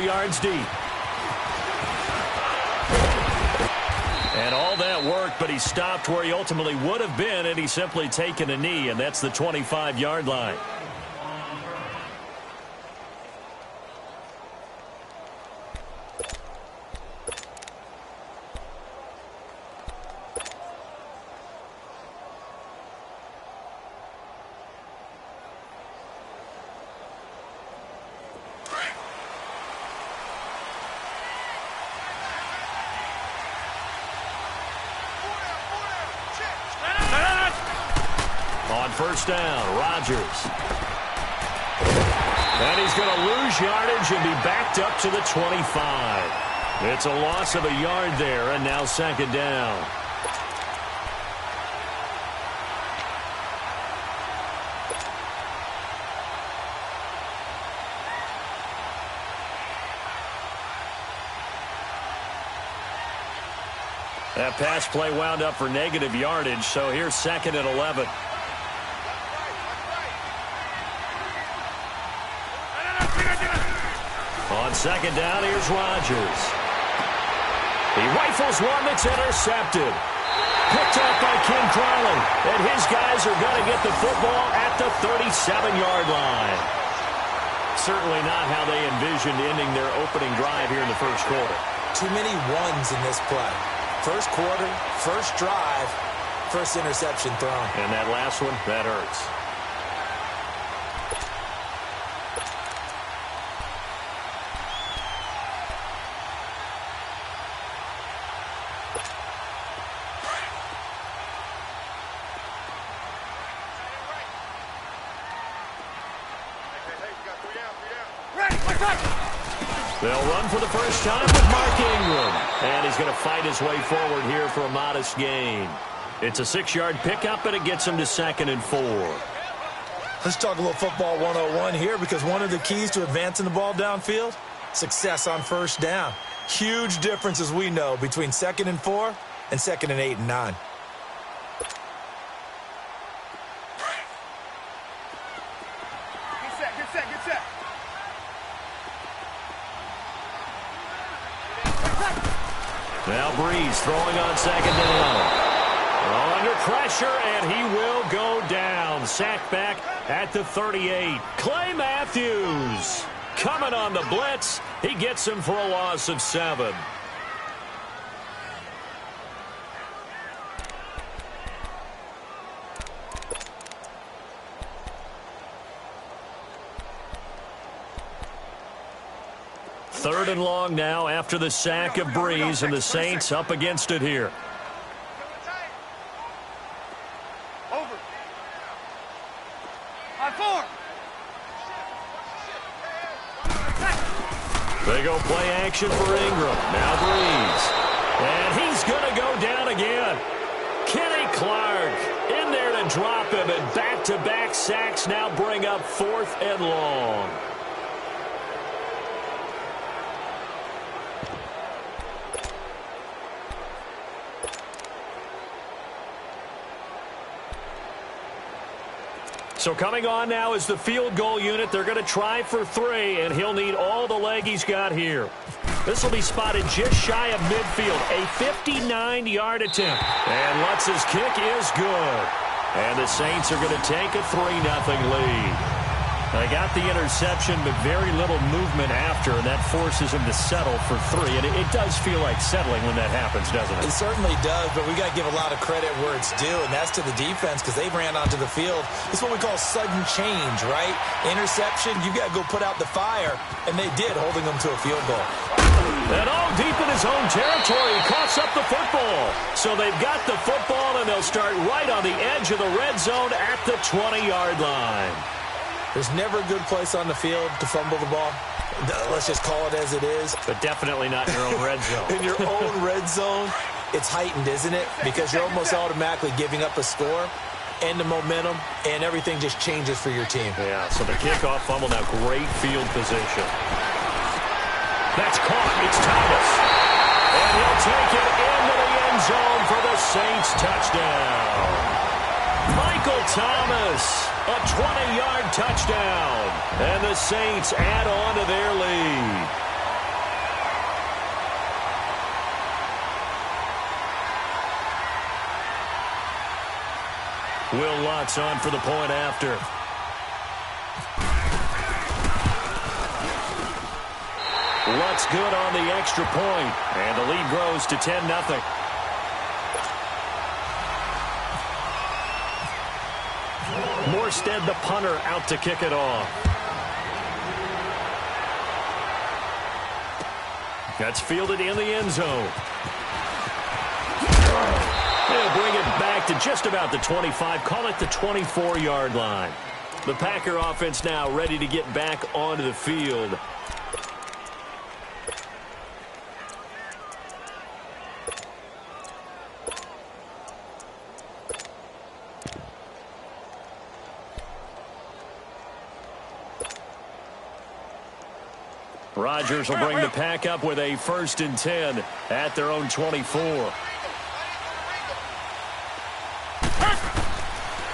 yards deep. And all that work, but he stopped where he ultimately would have been had he simply taken a knee, and that's the 25-yard line. On first down, Rodgers. And he's going to lose yardage and be backed up to the 25. It's a loss of a yard there, and now second down. That pass play wound up for negative yardage, so here's second and 11. On second down, here's Rodgers. He rifles one that's intercepted. Picked up by Ken Crawley. And his guys are going to get the football at the 37-yard line. Certainly not how they envisioned ending their opening drive here in the first quarter. Too many ones in this play. First quarter, first drive, first interception thrown. And that last one, that hurts. They'll run for the first time with Mark Ingram. And he's going to fight his way forward here for a modest gain. It's a 6-yard pickup, and it gets him to second and 4. Let's talk a little football 101 here, because one of the keys to advancing the ball downfield, success on first down. Huge difference, as we know, between second and 4 and second and 8 and 9. Get set. Now Breeze throwing on second down. Under pressure, and he will go down. Sacked back at the 38. Clay Matthews coming on the blitz. He gets him for a loss of 7. Third and long now after the sack of Breeze, and the Saints up against it here. Over. On 4. They go play action for Ingram. Now Breeze. And he's going to go down again. Kenny Clark in there to drop him, and back-to-back sacks now bring up 4th and long. So coming on now is the field goal unit. They're going to try for 3, and he'll need all the leg he's got here. This will be spotted just shy of midfield. A 59-yard attempt. And Lutz's kick is good. And the Saints are going to take a 3-0 lead. They got the interception, but very little movement after, and that forces him to settle for 3. And it does feel like settling when that happens, doesn't it? It certainly does, but we got to give a lot of credit where it's due, and that's to the defense, because they ran onto the field. It's what we call sudden change, right? Interception, you got to go put out the fire, and they did, holding them to a field goal. And all deep in his own territory, he coughs up the football. So they've got the football, and they'll start right on the edge of the red zone at the 20-yard line. There's never a good place on the field to fumble the ball. Let's just call it as it is. But definitely not in your own red zone. In your own red zone, it's heightened, isn't it? Because you're almost automatically giving up a score and the momentum, and everything just changes for your team. Yeah, so the kickoff fumble, now great field position. That's caught. It's Thomas. And he'll take it into the end zone for the Saints touchdown. Michael Thomas, a 20-yard touchdown. And the Saints add on to their lead. Will Lutz on for the point after. Lutz good on the extra point, and the lead grows to 10-0. Morstead, the punter, out to kick it off. That's fielded in the end zone. They'll bring it back to just about the 25, call it the 24-yard line. The Packer offense now ready to get back onto the field. Rodgers will bring the Pack up with a 1st and 10 at their own 24.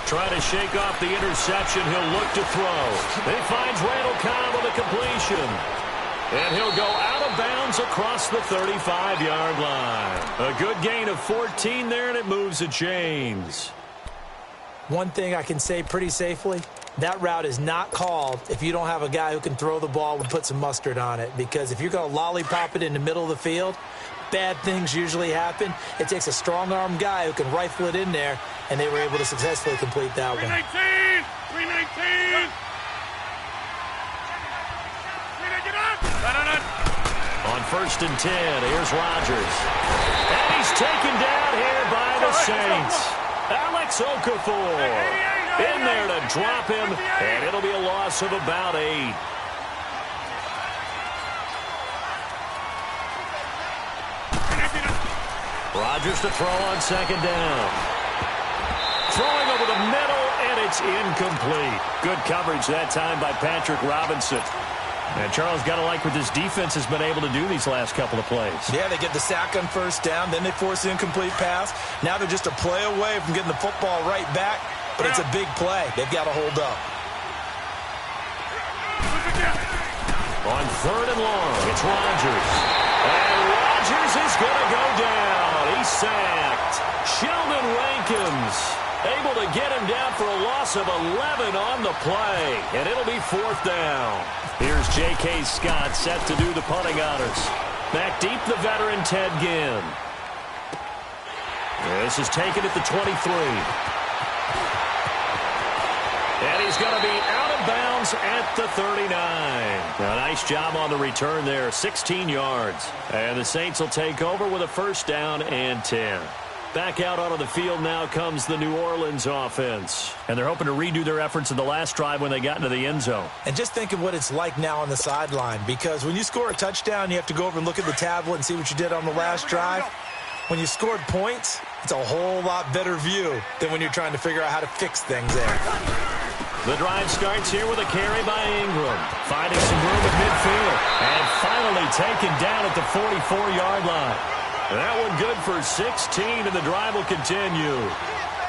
Trying to shake off the interception. He'll look to throw. He finds Randall Cobb with a completion. And he'll go out of bounds across the 35-yard line. A good gain of 14 there, and it moves the chains. One thing I can say pretty safely, that route is not called if you don't have a guy who can throw the ball and put some mustard on it. Because if you're going to lollipop it in the middle of the field, bad things usually happen. It takes a strong-arm guy who can rifle it in there, and they were able to successfully complete that one. 319! 319! On 1st and 10, here's Rodgers. And he's taken down here by the Saints. Alex Okafor in there to drop him, and it'll be a loss of about 8. Rodgers to throw on 2nd down. Throwing over the middle, and it's incomplete. Good coverage that time by Patrick Robinson. And Charles, got to like what this defense has been able to do these last couple of plays. Yeah, they get the sack on 1st down, then they force the incomplete pass. Now they're just a play away from getting the football right back, but it's a big play. They've got to hold up. On 3rd and long, it's Rodgers. And Rodgers is going to go down. He's sacked. Sheldon Rankins able to get him down for a loss of 11 on the play. And it'll be 4th down. Here's J.K. Scott set to do the punting honors. Back deep, the veteran Ted Ginn. This is taken at the 23. And he's going to be out of bounds at the 39. Now, nice job on the return there, 16 yards. And the Saints will take over with a 1st down and 10. Back out onto the field now comes the New Orleans offense. And they're hoping to redo their efforts in the last drive when they got into the end zone. And just think of what it's like now on the sideline, because when you score a touchdown, you have to go over and look at the tablet and see what you did on the last drive. When you scored points, it's a whole lot better view than when you're trying to figure out how to fix things there. The drive starts here with a carry by Ingram. Finding some room at midfield. And finally taken down at the 44-yard line. That one good for 16, and the drive will continue.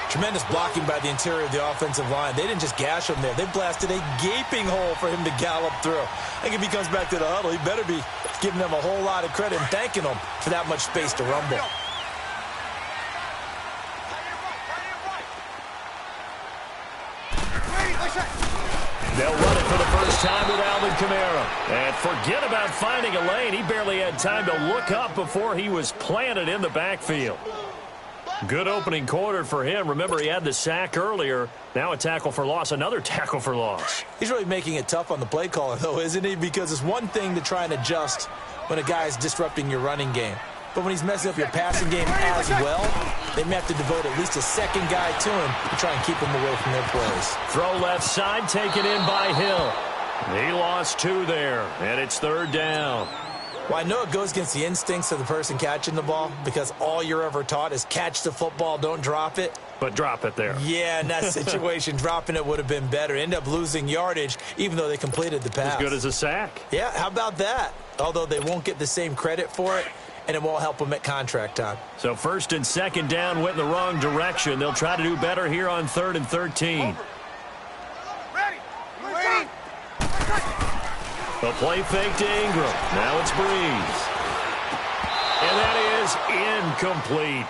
Tremendous blocking by the interior of the offensive line. They didn't just gash him there. They blasted a gaping hole for him to gallop through. I think if he comes back to the huddle, he better be giving them a whole lot of credit and thanking them for that much space to rumble. They'll run it for the first time with Alvin Kamara. And forget about finding a lane. He barely had time to look up before he was planted in the backfield. Good opening quarter for him. Remember, he had the sack earlier. Now a tackle for loss, another tackle for loss. He's really making it tough on the play caller, though, isn't he? Because it's one thing to try and adjust when a guy is disrupting your running game. But when he's messing up your passing game as well, they may have to devote at least a second guy to him to try and keep him away from their plays. Throw left side, taken in by Hill. He lost 2 there, and it's 3rd down. Well, I know it goes against the instincts of the person catching the ball, because all you're ever taught is catch the football, don't drop it. But drop it there. Yeah, in that situation, dropping it would have been better. End up losing yardage, even though they completed the pass. As good as a sack. Yeah, how about that? Although they won't get the same credit for it, and it won't help them at contract time. So 1st and 2nd down went in the wrong direction. They'll try to do better here on 3rd and 13. Ready. Wait. A play fake to Ingram. Now it's Breeze. And that is incomplete.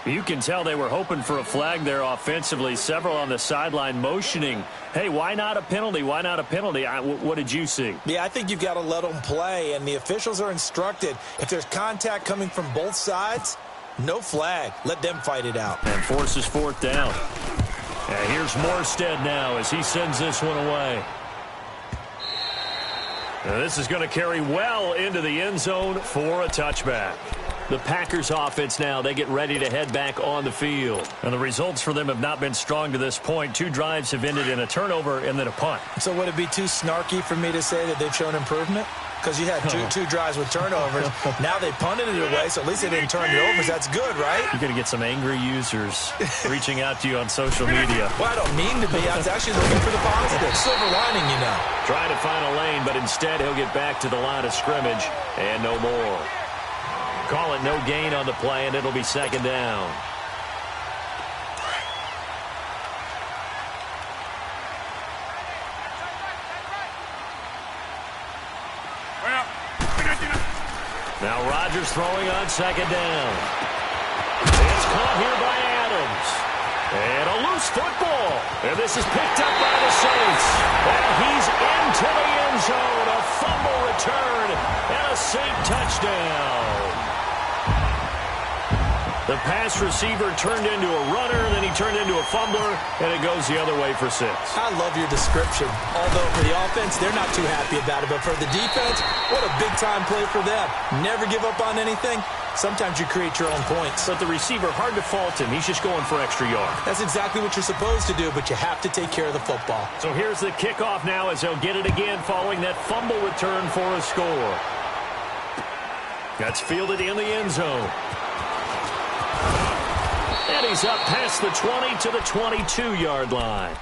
You can tell they were hoping for a flag there offensively. Several on the sideline motioning, hey, why not a penalty? Why not a penalty? What did you see? Yeah, I think you've got to let them play, and the officials are instructed. If there's contact coming from both sides, no flag. Let them fight it out. And forces fourth down. And here's Morstead now as he sends this one away. Now this is going to carry well into the end zone for a touchback. The Packers offense now, they get ready to head back on the field. And the results for them have not been strong to this point. 2 drives have ended in a turnover and then a punt. So would it be too snarky for me to say that they've shown improvement? Because you had two drives with turnovers. Now they punted it away, so at least they didn't turn it over. So that's good, right? You're going to get some angry users reaching out to you on social media. Well, I don't mean to be. I was actually looking for the positive. Silver lining, you know. Trying to find a lane, but instead he'll get back to the line of scrimmage and no more. Call it no gain on the play, and it'll be second down. Now Rodgers throwing on second down. It's caught here by Adams. And a loose football. And this is picked up by the Saints. And he's into the end zone. A fumble return and a Saint touchdown. The pass receiver turned into a runner, then he turned into a fumbler, and it goes the other way for 6. I love your description. Although for the offense, they're not too happy about it. But for the defense, what a big-time play for them. Never give up on anything. Sometimes you create your own points. But the receiver, hard to fault him. He's just going for extra yard. That's exactly what you're supposed to do, but you have to take care of the football. So here's the kickoff now as they'll get it again following that fumble return for a score. That's fielded in the end zone. And he's up past the 20 to the 22-yard line.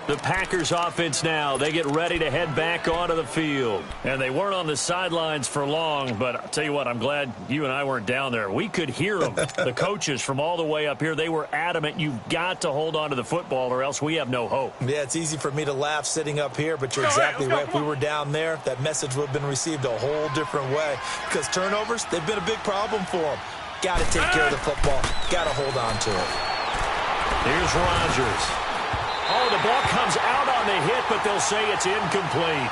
The Packers offense now, they get ready to head back onto the field. And they weren't on the sidelines for long, but I'll tell you what, I'm glad you and I weren't down there. We could hear them. The coaches from all the way up here, they were adamant, you've got to hold on to the football or else we have no hope. Yeah, it's easy for me to laugh sitting up here, but you're exactly right. If we were down there, that message would have been received a whole different way. Because turnovers, they've been a big problem for them. Got to take care of the football. Got to hold on to it. Here's Rodgers. Oh, the ball comes out on the hit, but they'll say it's incomplete.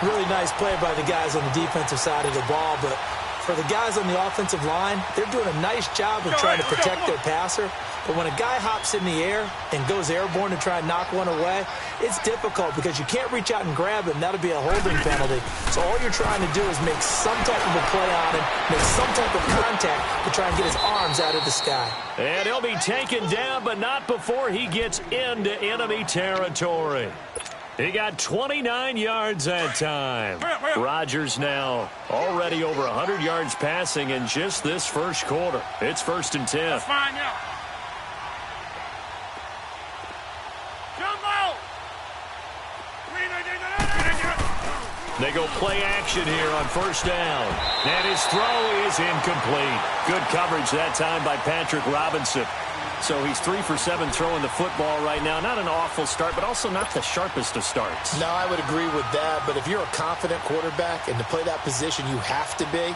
Really nice play by the guys on the defensive side of the ball, but for the guys on the offensive line, they're doing a nice job of trying to protect their passer. But when a guy hops in the air and goes airborne to try and knock one away, it's difficult because you can't reach out and grab him. That'll be a holding penalty. So all you're trying to do is make some type of a play on him, make some type of contact to try and get his arms out of the sky. And he'll be taken down, but not before he gets into enemy territory. He got 29 yards that time. Rodgers now already over 100 yards passing in just this first quarter. It's 1st and 10. That's fine now. They go play action here on 1st down. And his throw is incomplete. Good coverage that time by Patrick Robinson. So he's 3 for 7 throwing the football right now. Not an awful start, but also not the sharpest of starts. No, I would agree with that. But if you're a confident quarterback and to play that position, you have to be.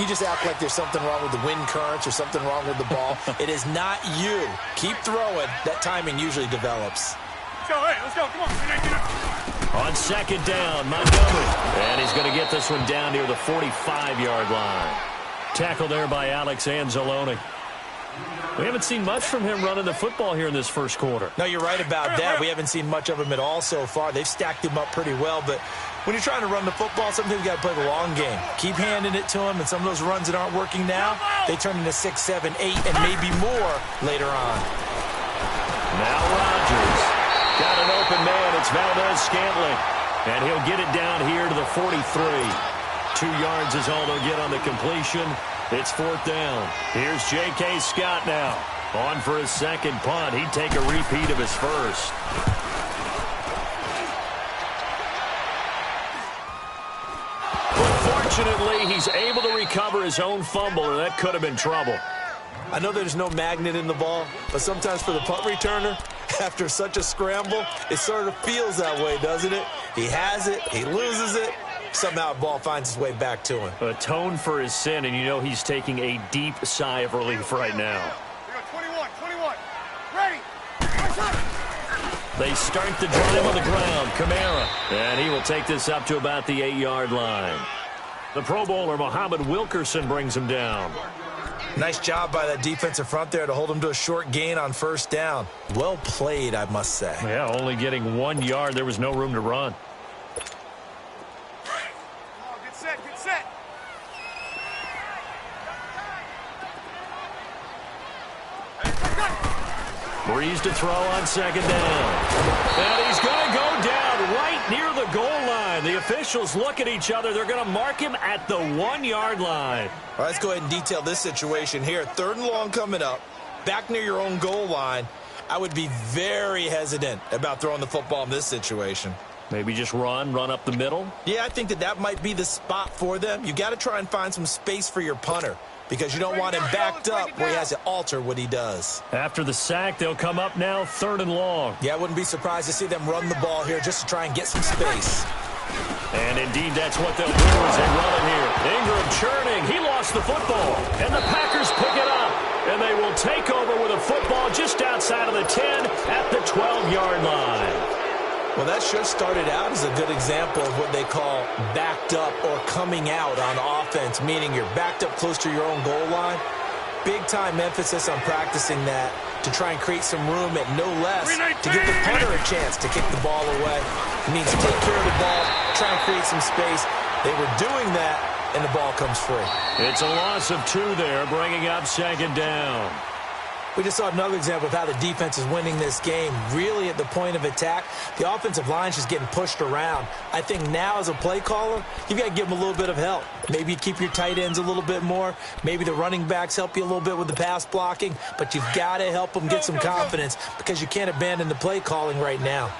You just act like there's something wrong with the wind currents or something wrong with the ball. It is not you. Keep throwing. That timing usually develops. Let's go, hey, let's go. Come on. On 2nd down, Montgomery. And he's going to get this one down near the 45-yard line. Tackle there by Alex Anzalone. We haven't seen much from him running the football here in this first quarter. No, you're right about that. We haven't seen much of him at all so far. They've stacked him up pretty well, but when you're trying to run the football, sometimes you got to play the long game. Keep handing it to him, and some of those runs that aren't working now, they turn into 6, 7, 8, and maybe more later on. Now Rodgers. Got an open man. It's Valdez-Scantling. And he'll get it down here to the 43. 2 yards is all they'll get on the completion. It's 4th down. Here's J.K. Scott now. On for his second punt. He'd take a repeat of his first. Unfortunately, he's able to recover his own fumble, and that could have been trouble. I know there's no magnet in the ball, but sometimes for the punt returner, after such a scramble, it sort of feels that way, doesn't it? He has it, he loses it, somehow the ball finds its way back to him. Atone for his sin, and you know he's taking a deep sigh of relief right now. We got 21. They start the drive on the ground. Kamara. And he will take this up to about the 8-yard line. The Pro Bowler, Muhammad Wilkerson, brings him down. Nice job by that defensive front there to hold him to a short gain on first down. Well played, I must say. Yeah, only getting 1 yard. There was no room to run. Get set, get set. Breeze to throw on second down. And he's going to go down right near the goal line. The officials look at each other. They're going to mark him at the 1-yard line. All right, let's go ahead and detail this situation here. 3rd and long coming up, back near your own goal line. I would be very hesitant about throwing the football in this situation. Maybe just run up the middle? Yeah, I think that might be the spot for them. You got to try and find some space for your punter because you don't want him backed up where he has to alter what he does. After the sack, they'll come up now 3rd and long. Yeah, I wouldn't be surprised to see them run the ball here just to try and get some space. And indeed, that's what they'll do as they run it here. Ingram churning. He lost the football. And the Packers pick it up. And they will take over with a football just outside of the 10 at the 12-yard line. Well, that sure started out as a good example of what they call backed up or coming out on offense, meaning you're backed up close to your own goal line. Big-time emphasis on practicing that to try and create some room at no less to give the punter a chance to kick the ball away. It means take care of the ball, try and create some space. They were doing that, and the ball comes free. It's a loss of 2 there, bringing up second down. We just saw another example of how the defense is winning this game. Really at the point of attack, the offensive line's just getting pushed around. I think now as a play caller, you've got to give them a little bit of help. Maybe you keep your tight ends a little bit more. Maybe the running backs help you a little bit with the pass blocking. But you've got to help them get some confidence because you can't abandon the play calling right now.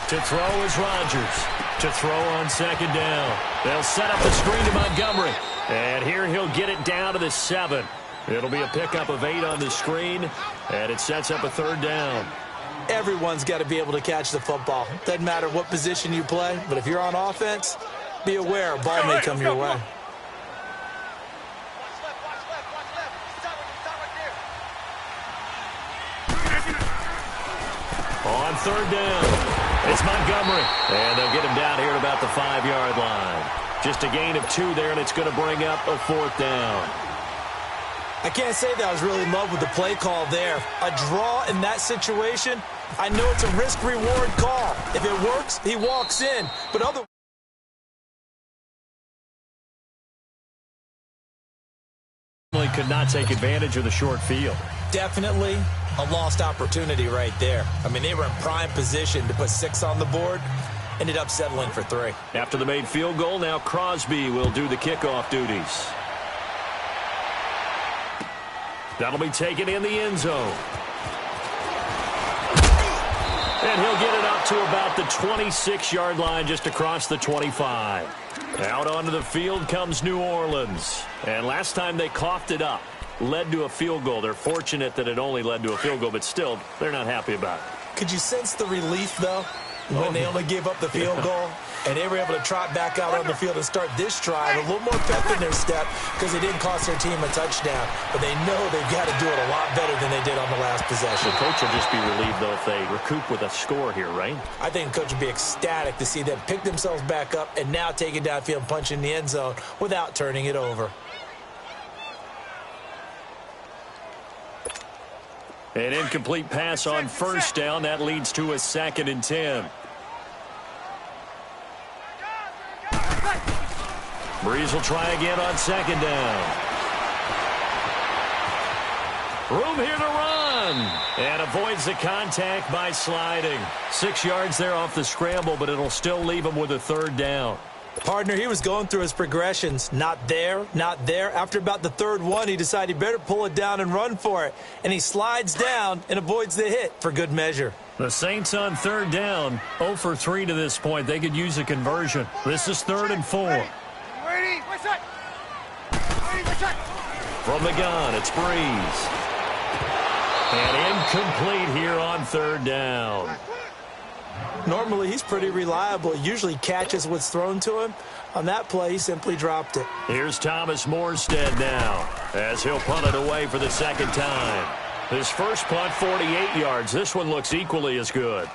To throw is Rodgers. To throw on second down. They'll set up the screen to Montgomery. And here he'll get it down to the 7. It'll be a pickup of 8 on the screen, and it sets up a 3rd down. Everyone's got to be able to catch the football. Doesn't matter what position you play, but if you're on offense, be aware a ball may come your way. On 3rd down, it's Montgomery. And they'll get him down here at about the 5-yard line. Just a gain of 2 there, and it's going to bring up a 4th down. I can't say that I was really in love with the play call there. A draw in that situation, I know it's a risk-reward call. If it works, he walks in. But other could not take advantage of the short field. Definitely a lost opportunity right there. I mean, they were in prime position to put 6 on the board. Ended up settling for 3. After the made field goal, now Crosby will do the kickoff duties. That'll be taken in the end zone. And he'll get it up to about the 26-yard line, just across the 25. Out onto the field comes New Orleans. And last time they coughed it up, led to a field goal. They're fortunate that it only led to a field goal, but still, they're not happy about it. Could you sense the relief, though, when they only gave up the field goal and they were able to trot back out on the field and start this drive a little more pep in their step because it didn't cost their team a touchdown, but they know they've got to do it a lot better than they did on the last possession. The coach will just be relieved, though, if they recoup with a score here, right? I think the coach would be ecstatic to see them pick themselves back up and now take it downfield and punch in the end zone without turning it over. An incomplete pass on first down. That leads to a 2nd and 10. Breeze will try again on 2nd down. Room here to run. And avoids the contact by sliding. 6 yards there off the scramble, but it'll still leave him with a 3rd down. Partner, he was going through his progressions. Not there, not there. After about the 3rd one, he decided he better pull it down and run for it. And he slides down and avoids the hit for good measure. The Saints on 3rd down, 0 for 3 to this point. They could use a conversion. This is 3rd and 4. Ready? What's that? From the gun, it's Breeze. And incomplete here on 3rd down. Normally, he's pretty reliable. He usually catches what's thrown to him. On that play, he simply dropped it. Here's Thomas Morstead now, as he'll punt it away for the 2nd time. His first punt, 48 yards. This one looks equally as good.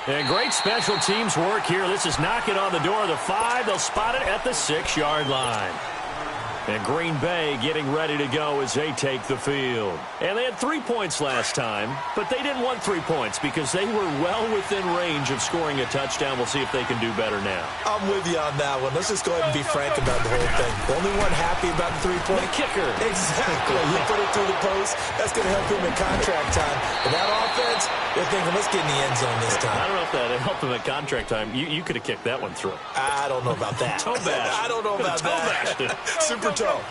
And great special teams work here. This is knocking on the door of the 5. They'll spot it at the 6-yard line. And Green Bay getting ready to go as they take the field. And they had 3 points last time, but they didn't want 3 points because they were well within range of scoring a touchdown. We'll see if they can do better now. I'm with you on that one. Let's just go ahead and be frank about the whole thing. The only one happy about the 3-point? The kicker. Exactly. You put it through the post. That's going to help him in contract time. But that offense, they're thinking, let's get in the end zone this time. I don't know if that helped him at contract time. You could have kicked that one through. I don't know about that. Toe bash. I don't know about that. Super toe.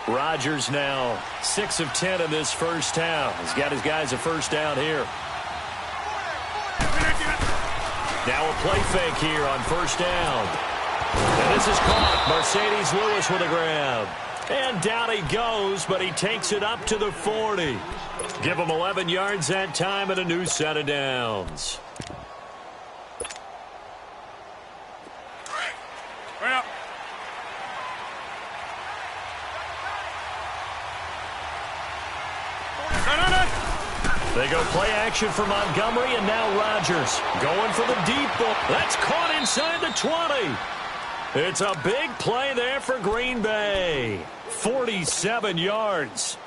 Rodgers now 6 of 10 in this first half. He's got his guys a first down here. Now a play fake here on first down. And this is caught. Mercedes Lewis with a grab. And down he goes, but he takes it up to the 40. Give him 11 yards that time and a new set of downs. Bring up. They go play action for Montgomery, and now Rodgers going for the deep ball. That's caught inside the 20. It's a big play there for Green Bay. 47 yards.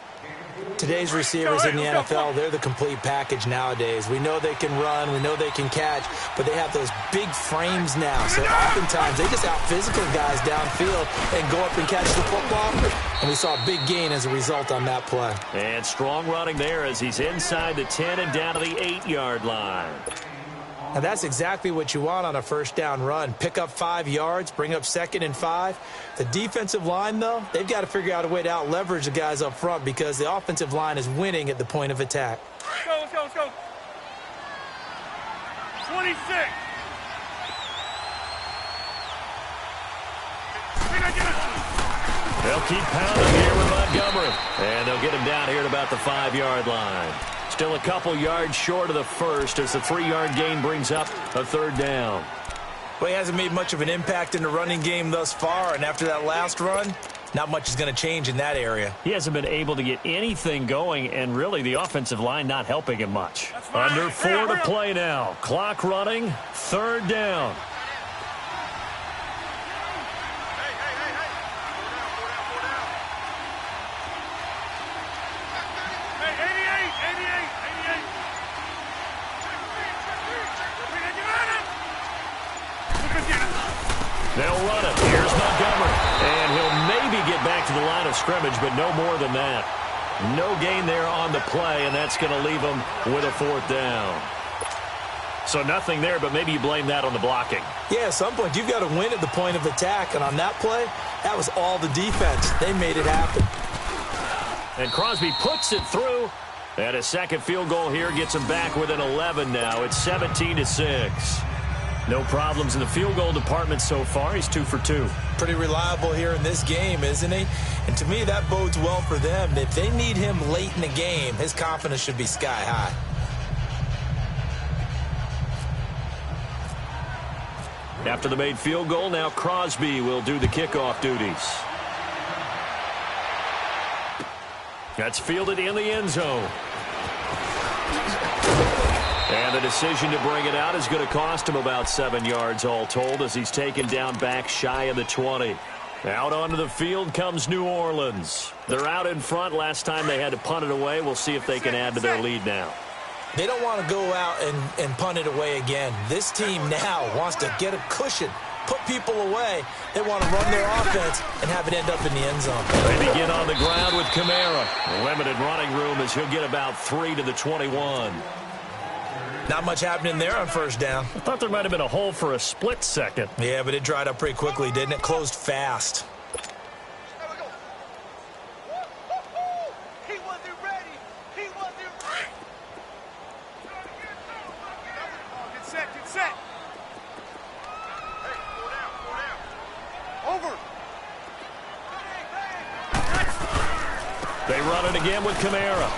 Today's receivers in the NFL, they're the complete package nowadays. We know they can run, we know they can catch, but they have those big frames now. So oftentimes they just out-physical guys downfield and go up and catch the football. And we saw a big gain as a result on that play. And strong running there as he's inside the 10 and down to the 8-yard line. Now that's exactly what you want on a first down run. Pick up 5 yards, bring up 2nd and 5. The defensive line, though, they've got to figure out a way to out-leverage the guys up front because the offensive line is winning at the point of attack. Let's go, let's go, let's go. 26. They'll keep pounding here with Montgomery. And they'll get him down here at about the 5-yard line. Still a couple yards short of the first as the 3-yard gain brings up a third down. Well, he hasn't made much of an impact in the running game thus far, and after that last run, not much is going to change in that area. He hasn't been able to get anything going, and really the offensive line not helping him much. Under 4 to play now. Clock running, third down. They'll run it. Here's Montgomery. And he'll maybe get back to the line of scrimmage, but no more than that. No gain there on the play, and that's going to leave him with a fourth down. So nothing there, but maybe you blame that on the blocking. Yeah, at some point, you've got to win at the point of attack. And on that play, that was all the defense. They made it happen. And Crosby puts it through. And a second field goal here gets him back within 11 now. It's 17-6. No problems in the field goal department so far. He's 2 for 2. Pretty reliable here in this game, isn't he? And to me, that bodes well for them. If they need him late in the game, his confidence should be sky high. After the made field goal, now Crosby will do the kickoff duties. That's fielded in the end zone. And the decision to bring it out is going to cost him about 7 yards all told as he's taken down back shy of the 20. Out onto the field comes New Orleans. They're out in front. Last time they had to punt it away. We'll see if they can add to their lead now. They don't want to go out and punt it away again. This team now wants to get a cushion, put people away. They want to run their offense and have it end up in the end zone. They begin on the ground with Kamara. Limited running room as he'll get about 3 to the 21. Not much happening there on first down. I thought there might have been a hole for a split second. Yeah, but it dried up pretty quickly, didn't it? Closed fast. He wasn't ready. He wasn't ready. Get set, get set. Hey, pull down, pull down. Over. They run it again with Kamara.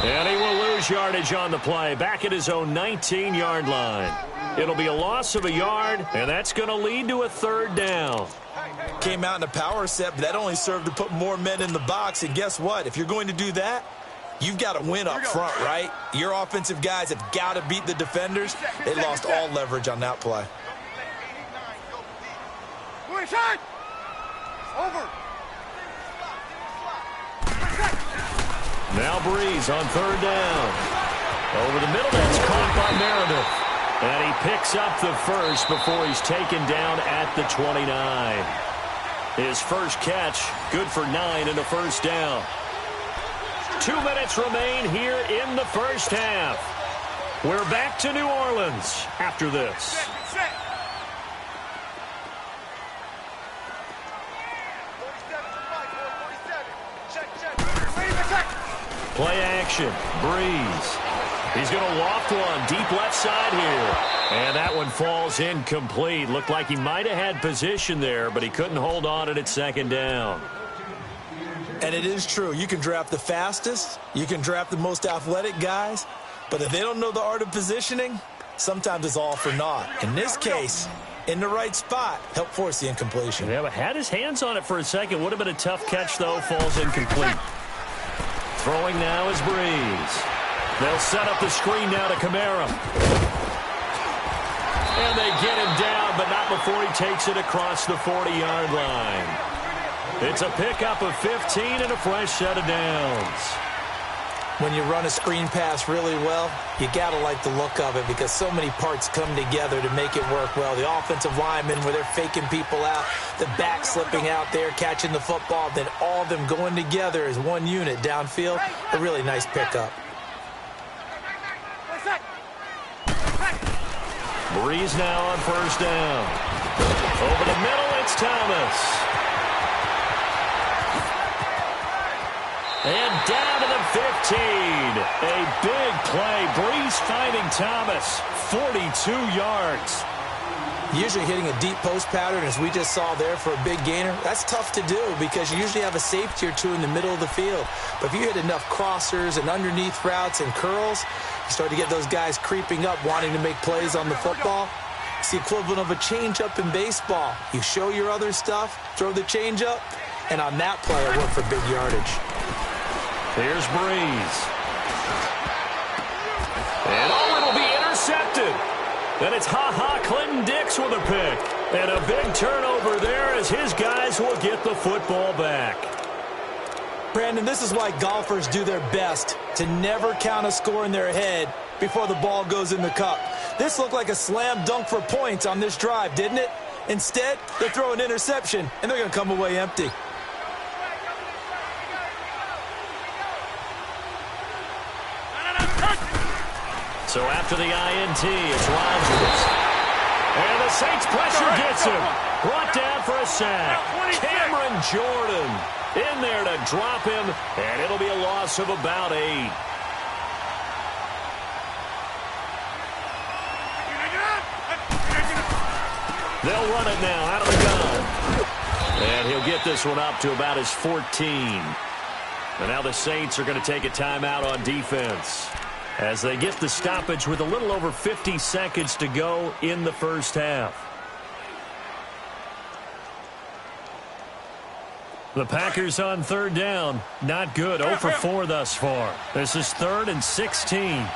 And he will lose yardage on the play. Back at his own 19-yard line. It'll be a loss of a yard, and that's going to lead to a third down. Came out in a power set, but that only served to put more men in the box. And guess what? If you're going to do that, you've got to win up front, right? Your offensive guys have got to beat the defenders. They lost all leverage on that play. Over. Now Breeze on third down. Over the middle, that's caught by Meredith. And he picks up the first before he's taken down at the 29. His first catch, good for 9 and a first down. 2 minutes remain here in the first half. We're back to New Orleans after this. Play action. Breeze. He's going to loft one deep left side here. And that one falls incomplete. Looked like he might have had position there, but he couldn't hold on at second down. And it is true. You can draft the fastest. You can draft the most athletic guys. But if they don't know the art of positioning, sometimes it's all for naught. In this case, in the right spot, help force the incompletion. Yeah, but had his hands on it for a second. Would have been a tough catch, though. Falls incomplete. Throwing now is Breeze. They'll set up the screen now to Kamara. And they get him down, but not before he takes it across the 40-yard line. It's a pickup of 15 and a fresh set of downs. When you run a screen pass really well, you got to like the look of it because so many parts come together to make it work well. The offensive linemen, where they're faking people out, the back slipping out there, catching the football, then all of them going together as one unit downfield. A really nice pickup. Breeze now on first down. Over the middle, it's Thomas. And down to the 15. A big play. Breeze finding Thomas. 42 yards. Usually hitting a deep post pattern, as we just saw there, for a big gainer, that's tough to do because you usually have a safety or two in the middle of the field. But if you hit enough crossers and underneath routes and curls, you start to get those guys creeping up, wanting to make plays on the football. It's the equivalent of a changeup in baseball. You show your other stuff, throw the changeup, and on that play, it worked for big yardage. Here's Breeze. And it'll be intercepted. And it's Clinton Dix with a pick. And a big turnover there as his guys will get the football back. Brandon, this is why golfers do their best to never count a score in their head before the ball goes in the cup. This looked like a slam dunk for points on this drive, didn't it? Instead, they throw an interception, and they're going to come away empty. So after the INT, it's Rodgers. And the Saints pressure gets him. Brought down for a sack. Cameron Jordan in there to drop him, and it'll be a loss of about 8. They'll run it now out of the gun. And he'll get this one up to about his 14. And now the Saints are going to take a timeout on defense as they get the stoppage with a little over 50 seconds to go in the first half. The Packers on third down. Not good. 0 for 4 thus far. This is 3rd and 16.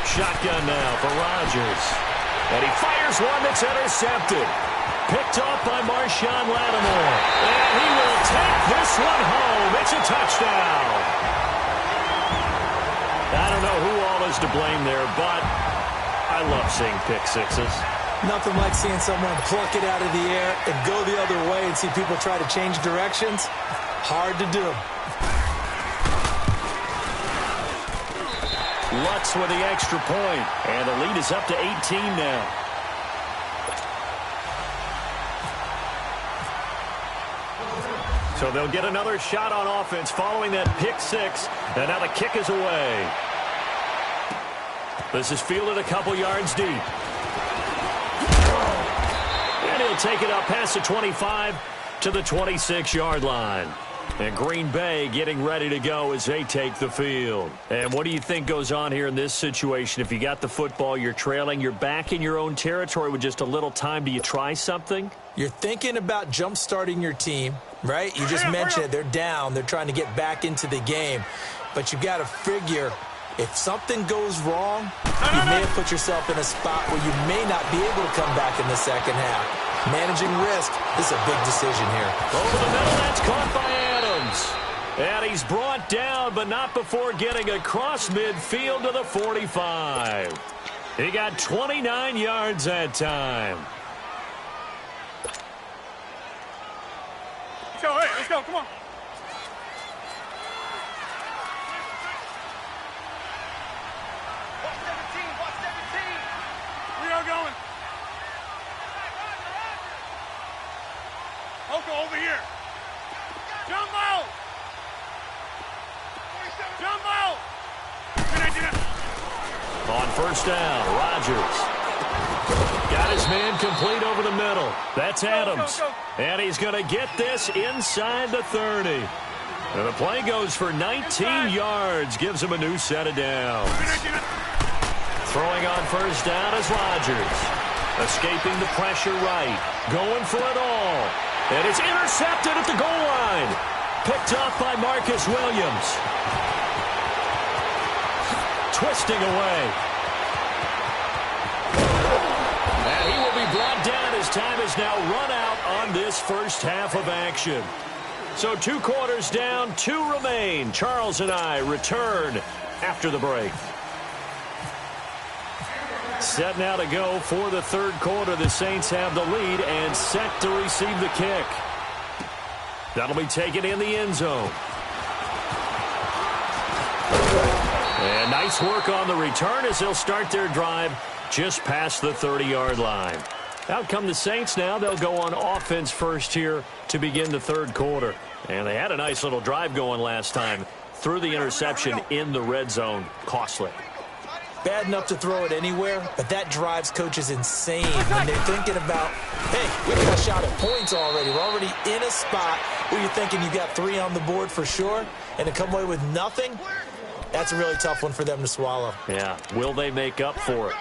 Shotgun now for Rodgers. And he fires one that's intercepted. Picked off by Marshawn Lattimore. And he will take this one home. It's a touchdown. I don't know who all is to blame there, but I love seeing pick sixes. Nothing like seeing someone pluck it out of the air and go the other way and see people try to change directions. Hard to do. Lutz with the extra point. And the lead is up to 18 now. So they'll get another shot on offense following that pick six. And now the kick is away. This is fielded a couple yards deep. And he'll take it up past the 25 to the 26-yard line. And Green Bay getting ready to go as they take the field. And what do you think goes on here in this situation? If you got the football, you're trailing, you're back in your own territory with just a little time. Do you try something? You're thinking about jump-starting your team, right? You just mentioned it. They're down. They're trying to get back into the game. But you've got to figure, if something goes wrong, you may have put yourself in a spot where you may not be able to come back in the second half. Managing risk, this is a big decision here. Over the middle, that's caught by Adams. And he's brought down, but not before getting across midfield to the 45. He got 29 yards that time. Let's go, hey, let's go, come on. Watch 17. We are going. Oko over here. Jumbo! Jumbo! On first down, Rodgers. Got his man complete over the middle. That's Adams. And he's going to get this inside the 30. And the play goes for 19 yards. Gives him a new set of downs. Throwing on first down is Rodgers. Escaping the pressure right. Going for it all. And it's intercepted at the goal line. Picked off by Marcus Williams. Twisting away. And he will be brought down as time is now run out on this first half of action. So 2 quarters down, 2 remain. Charles and I return after the break. Set now to go for the third quarter. The Saints have the lead and set to receive the kick. That'll be taken in the end zone. And nice work on the return as they'll start their drive just past the 30-yard line. Out come the Saints now. They'll go on offense first here to begin the third quarter. And they had a nice little drive going last time. Threw the interception in the red zone. Costly. Bad enough to throw it anywhere, but that drives coaches insane when they're thinking about, hey, we got a shot at points already. We're already in a spot where you're thinking you got 3 on the board for sure, and to come away with nothing, that's a really tough one for them to swallow. Yeah, will they make up for it?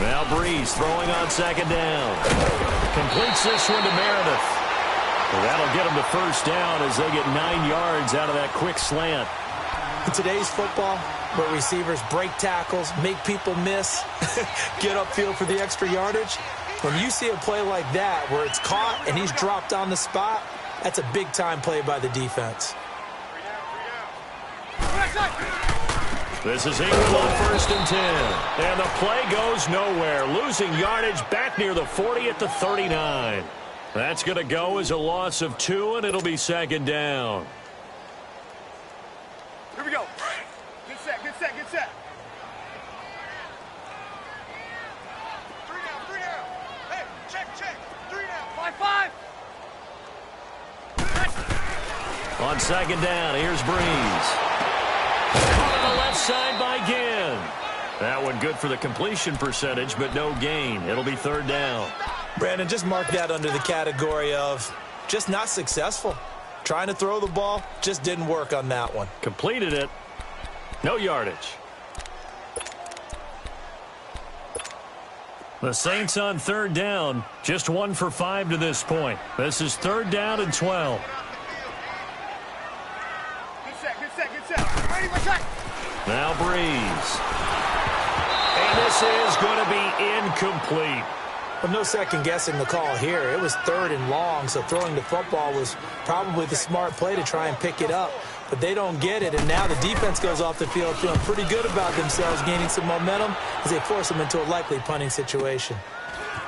Now Breeze throwing on second down. Completes this one to Meredith. Well, that'll get them to first down as they get 9 yards out of that quick slant. In today's football, where receivers break tackles, make people miss, get upfield for the extra yardage, when you see a play like that where it's caught and he's dropped on the spot, that's a big-time play by the defense. This is Ingram on first and 10. And the play goes nowhere. Losing yardage back near the 40 at the 39. That's going to go as a loss of 2, and it'll be second down. Here we go. Get set, get set, get set. 3 down, 3 down. Hey, check. 3 down. 5-5. On second down, here's Breeze. Caught on the left side by Ginn. That one good for the completion percentage, but no gain. It'll be third down. Brandon, just mark that under the category of just not successful. Trying to throw the ball, just didn't work on that one. Completed it. No yardage. The Saints on third down, just 1 for 5 to this point. This is third down and 12. Now Breeze. And this is going to be incomplete. Well, no second guessing the call here. It was third and long, so throwing the football was probably the smart play to try and pick it up. But they don't get it, and now the defense goes off the field feeling pretty good about themselves, gaining some momentum as they force them into a likely punting situation.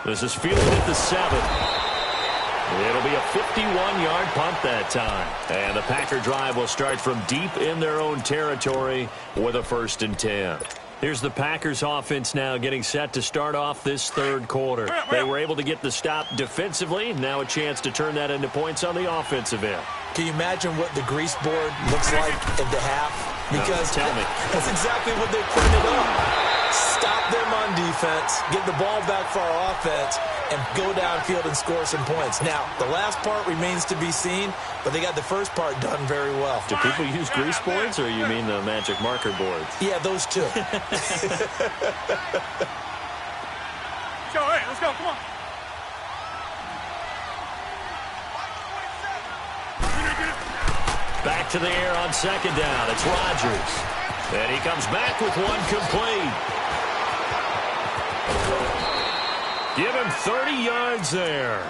This is fielded at the 7. It'll be a 51-yard punt that time. And the Packer drive will start from deep in their own territory with a 1st and 10. Here's the Packers offense now getting set to start off this third quarter. They were able to get the stop defensively. Now a chance to turn that into points on the offensive end. Can you imagine what the grease board looks like at the half? Because no, tell me. That's exactly what they printed up. Stop them on defense, get the ball back for our offense, and go downfield and score some points. Now, the last part remains to be seen, but they got the first part done very well. Do people use grease boards, or you mean the magic marker boards? Yeah, those two. Let's go, hey, let's go, come on. Back to the air on second down. It's Rodgers. And he comes back with one complete. Give him 30 yards there.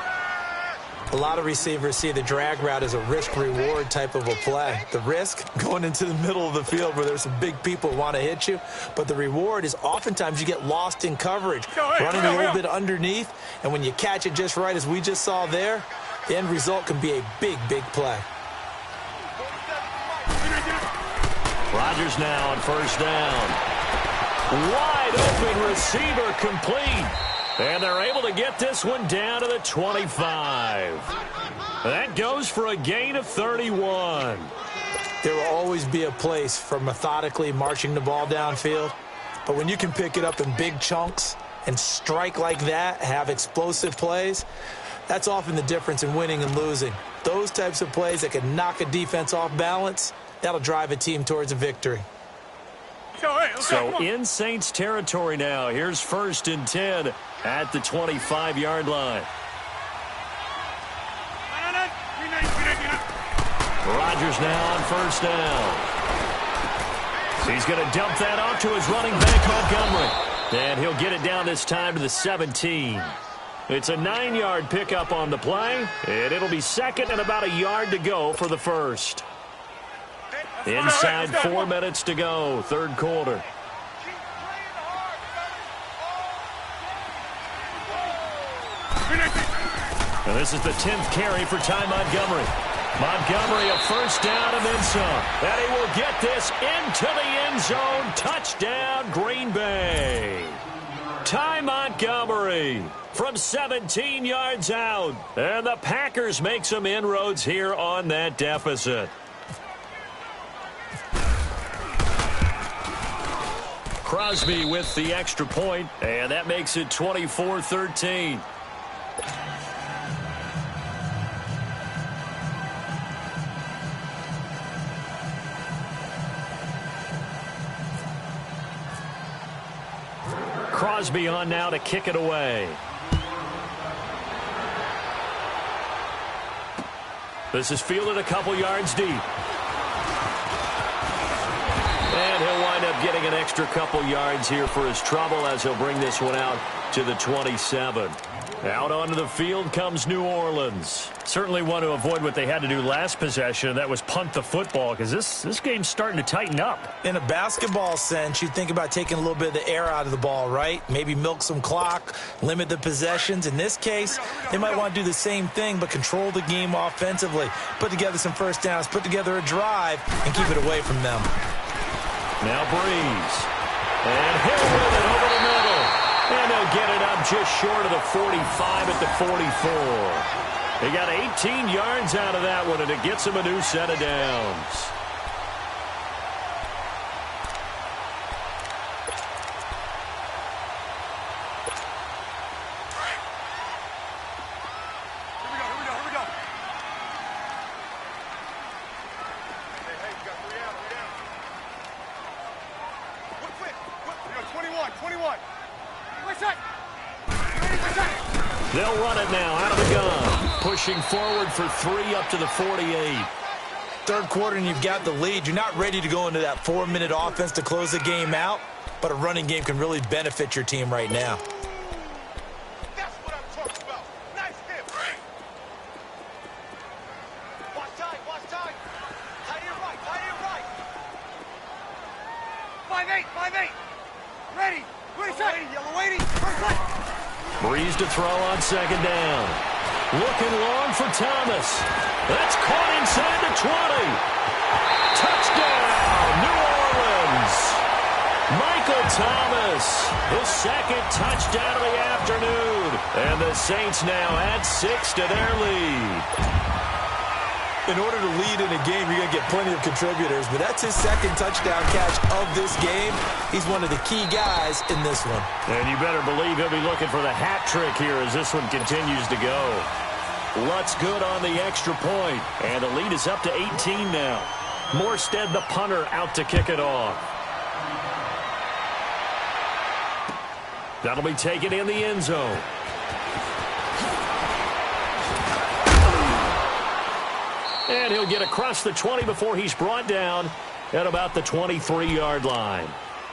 A lot of receivers see the drag route as a risk-reward type of a play. The risk, going into the middle of the field where there's some big people who want to hit you. But the reward is oftentimes you get lost in coverage, running a little bit underneath. And when you catch it just right, as we just saw there, the end result can be a big, big play. Rodgers now on first down. Wide open receiver complete. And they're able to get this one down to the 25. That goes for a gain of 31. There will always be a place for methodically marching the ball downfield. But when you can pick it up in big chunks and strike like that, have explosive plays, that's often the difference in winning and losing. Those types of plays that can knock a defense off balance, that'll drive a team towards a victory. So in Saints territory now. Here's 1st and 10 at the 25-yard line. Rodgers now on first down. He's going to dump that off to his running back, Montgomery. And he'll get it down this time to the 17. It's a 9-yard pickup on the play, and it'll be second and about a yard to go for the first. Inside 4 minutes to go, third quarter. And this is the 10th carry for Ty Montgomery. Montgomery a first down and then some. And he will get this into the end zone. Touchdown, Green Bay. Ty Montgomery from 17 yards out. And the Packers make some inroads here on that deficit. Crosby with the extra point, and that makes it 24-13. Crosby on now to kick it away. This is fielded a couple yards deep. And he'll wind up getting an extra couple yards here for his trouble as he'll bring this one out to the 27. Out onto the field comes New Orleans. Certainly want to avoid what they had to do last possession, and that was punt the football, because this game's starting to tighten up. In a basketball sense, you think about taking a little bit of the air out of the ball, right? Maybe milk some clock, limit the possessions. In this case, they might want to do the same thing, but control the game offensively. Put together some first downs, put together a drive, and keep it away from them. Now Breeze. And Hill with it over the middle. And they'll get it up just short of the 45 at the 44. They got 18 yards out of that one, and it gets them a new set of downs. They'll run it now out of the gun. Pushing forward for 3 up to the 48. Third quarter and you've got the lead. You're not ready to go into that 4-minute offense to close the game out, but a running game can really benefit your team right now. That's what I'm talking about. Nice hit. Watch time. Tight and right. 5-8. Ready. Yellow 80. First leg. Breeze to throw on second down. Looking long for Thomas. That's caught inside the 20. Touchdown, New Orleans. Michael Thomas, his second touchdown of the afternoon. And the Saints now add 6 to their lead. In order to lead in a game, you're going to get plenty of contributors, but that's his second touchdown catch of this game. He's one of the key guys in this one. And you better believe he'll be looking for the hat trick here as this one continues to go. Lutz good on the extra point, and the lead is up to 18 now. Morstead, the punter, out to kick it off. That'll be taken in the end zone. And he'll get across the 20 before he's brought down at about the 23-yard line.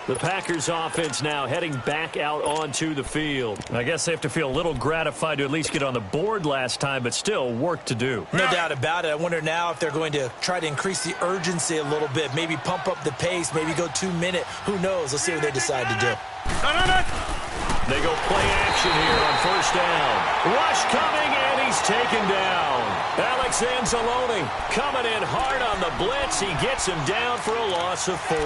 The Packers offense now heading back out onto the field. I guess they have to feel a little gratified to at least get on the board last time, but still work to do. No doubt about it. I wonder now if they're going to try to increase the urgency a little bit, maybe pump up the pace, maybe go 2-minute. Who knows? Let's see what they decide to do. They go play action here on first down. Rush coming, and he's taken down. Alex Anzalone coming in hard on the blitz. He gets him down for a loss of 4.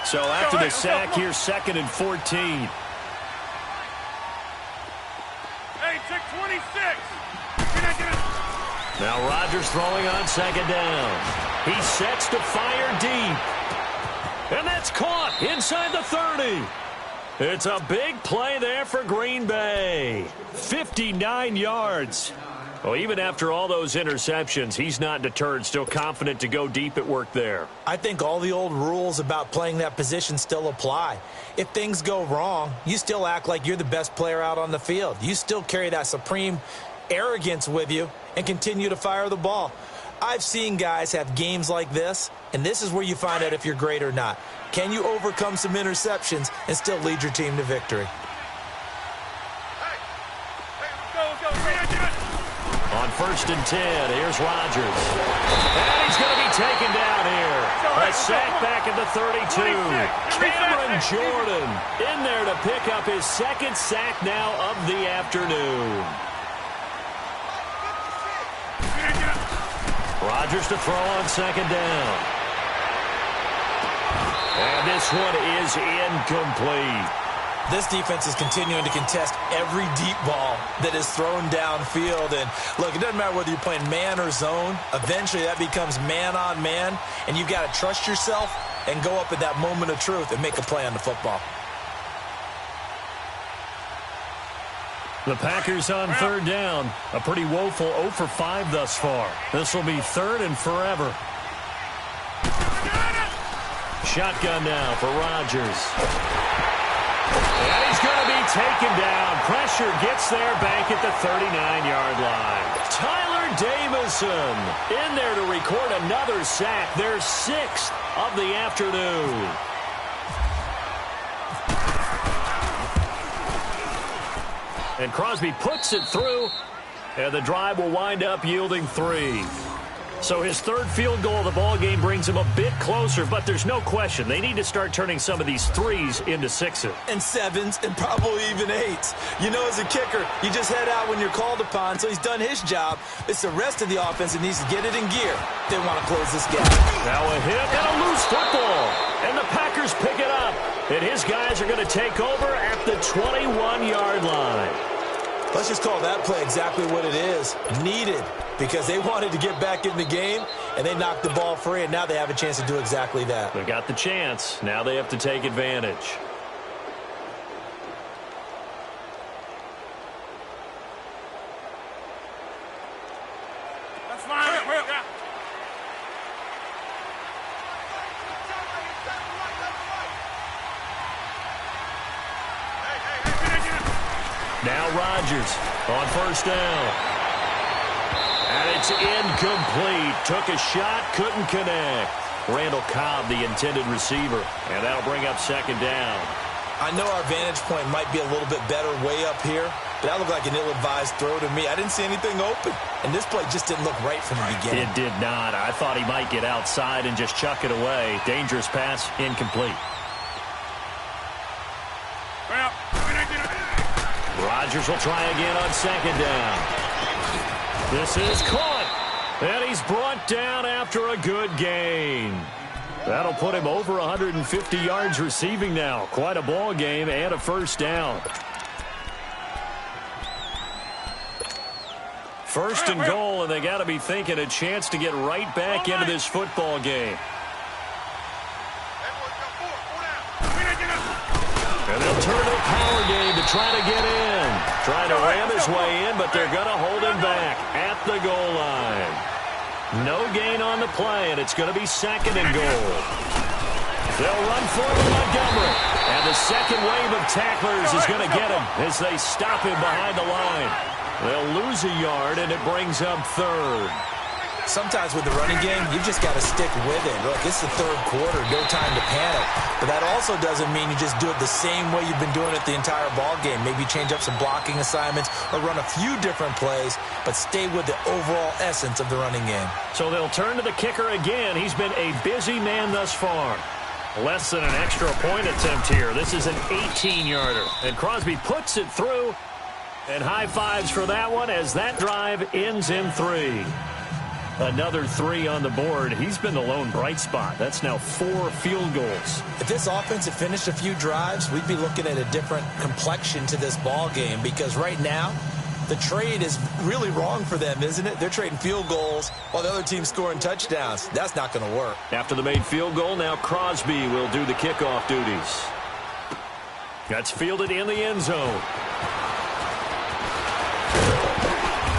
So after the sack, here's 2nd and 14. Hey, check 26. Now Rodgers throwing on 2nd down. He sets to fire deep. And that's caught inside the 30. It's a big play there for Green Bay. 59 yards. Well, even after all those interceptions, he's not deterred, still confident to go deep at work there. I think all the old rules about playing that position still apply. If things go wrong, you still act like you're the best player out on the field. You still carry that supreme arrogance with you and continue to fire the ball. I've seen guys have games like this, and this is where you find out if you're great or not. Can you overcome some interceptions and still lead your team to victory? On 1st and 10, here's Rodgers. And he's going to be taken down here. A sack back at the 32. Cameron Jordan in there to pick up his 2nd sack now of the afternoon. Rodgers to throw on 2nd down. And this one is incomplete. This defense is continuing to contest every deep ball that is thrown downfield. And, look, it doesn't matter whether you're playing man or zone. Eventually, that becomes man-on-man, and you've got to trust yourself and go up at that moment of truth and make a play on the football. The Packers on 3rd down. A pretty woeful 0 for 5 thus far. This will be 3rd and forever. Shotgun now for Rodgers. And he's going to be taken down. Pressure gets there back at the 39-yard line. Tyler Davison in there to record another sack. Their 6th of the afternoon. And Crosby puts it through, and the drive will wind up yielding 3. So his 3rd field goal of the ballgame brings him a bit closer, but there's no question they need to start turning some of these 3s into 6s. And 7s and probably even 8s. You know, as a kicker, you just head out when you're called upon, so he's done his job. It's the rest of the offense that needs to get it in gear. They want to close this gap. Now a hit and a loose football. And the Packers pick it up. And his guys are going to take over at the 21-yard line. Let's just call that play exactly what it is. Needed, because they wanted to get back in the game, and they knocked the ball free, and now they have a chance to do exactly that. They got the chance. Now they have to take advantage. That's fine. Now Rodgers on 1st down. And it's incomplete. Took a shot, couldn't connect. Randall Cobb, the intended receiver. And that'll bring up 2nd down. I know our vantage point might be a little bit better way up here, but that looked like an ill-advised throw to me. I didn't see anything open, and this play just didn't look right from the beginning. It did not. I thought he might get outside and just chuck it away. Dangerous pass, incomplete. Rodgers will try again on 2nd down. This is caught. And he's brought down after a good gain. That'll put him over 150 yards receiving now. Quite a ball game and a first down. First and goal, and they got to be thinking a chance to get right back into this football game. And they'll turn to a power game to try to get in. Trying to ram his way in, but they're going to hold him back at the goal line. No gain on the play, and it's going to be second and goal. They'll run forward Montgomery. And the second wave of tacklers is going to get him as they stop him behind the line. They'll lose a yard, and it brings up third. Sometimes with the running game, you just got to stick with it. Look, it's the third quarter, no time to panic. But that also doesn't mean you just do it the same way you've been doing it the entire ball game. Maybe change up some blocking assignments or run a few different plays, but stay with the overall essence of the running game. So they'll turn to the kicker again. He's been a busy man thus far. Less than an extra point attempt here. This is an 18-yarder. And Crosby puts it through. And high fives for that one as that drive ends in 3. Another 3 on the board. He's been the lone bright spot. That's now 4 field goals. If this offense had finished a few drives, we'd be looking at a different complexion to this ball game, because right now the trade is really wrong for them, isn't it? They're trading field goals while the other team's scoring touchdowns. That's not going to work. After the made field goal, now Crosby will do the kickoff duties. That's fielded in the end zone.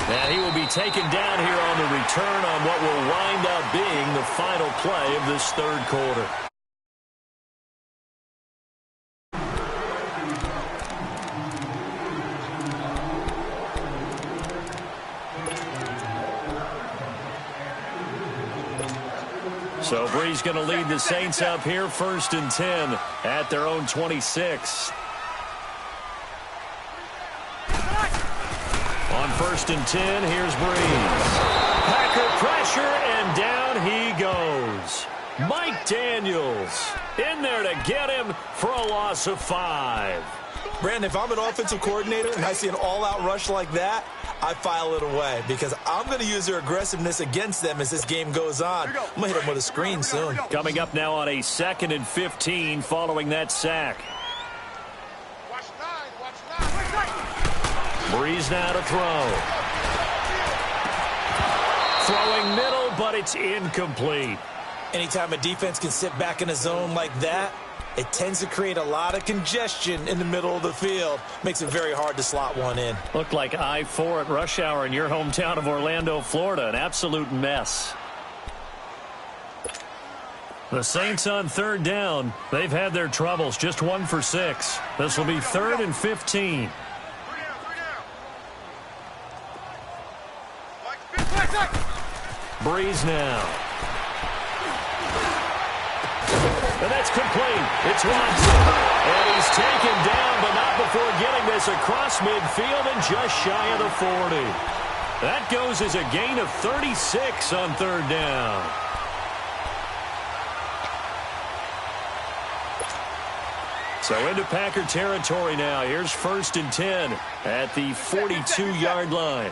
And he will be taken down here on the return on what will wind up being the final play of this third quarter. So Bree's going to lead the Saints up here, 1st and 10 at their own 26. On 1st and 10, here's Breeze. Packer pressure, and down he goes. Mike Daniels in there to get him for a loss of 5. Brandon, if I'm an offensive coordinator and I see an all-out rush like that, I file it away, because I'm going to use their aggressiveness against them as this game goes on. I'm going to hit them with a screen soon. Coming up now on a 2nd and 15 following that sack. Breeze now to throw. Throwing middle, but it's incomplete. Anytime a defense can sit back in a zone like that, it tends to create a lot of congestion in the middle of the field. Makes it very hard to slot one in. Looked like I-4 at rush hour in your hometown of Orlando, Florida. An absolute mess. The Saints on 3rd down. They've had their troubles. Just 1 for 6. This will be 3rd and 15. Breeze now. And that's complete. It's Watson. And he's taken down, but not before getting this across midfield and just shy of the 40. That goes as a gain of 36 on 3rd down. So into Packer territory now. Here's 1st and 10 at the 42-yard line.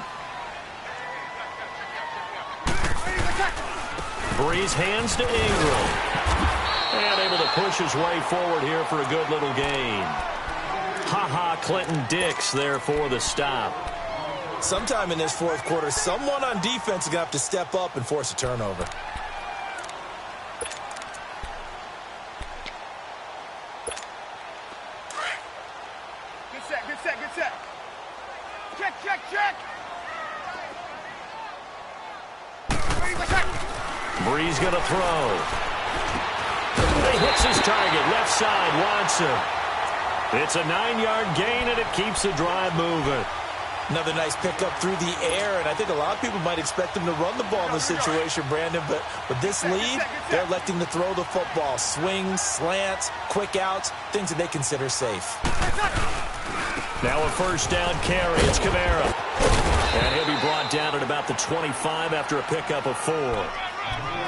Breeze hands to Ingram. And able to push his way forward here for a good little gain. Clinton Dix there for the stop. Sometime in this 4th quarter, someone on defense is going to have to step up and force a turnover. Good set, good set, good set. Check, check, check. Breeze going to throw. He hits his target, left side, Watson. It's a 9-yard gain, and it keeps the drive moving. Another nice pickup through the air, and I think a lot of people might expect him to run the ball in this situation, Brandon, but with this lead, they're electing to throw the football. Swings, slants, quick outs, things that they consider safe. Now a 1st down carry. It's Kamara. And he'll be brought down at about the 25 after a pickup of 4.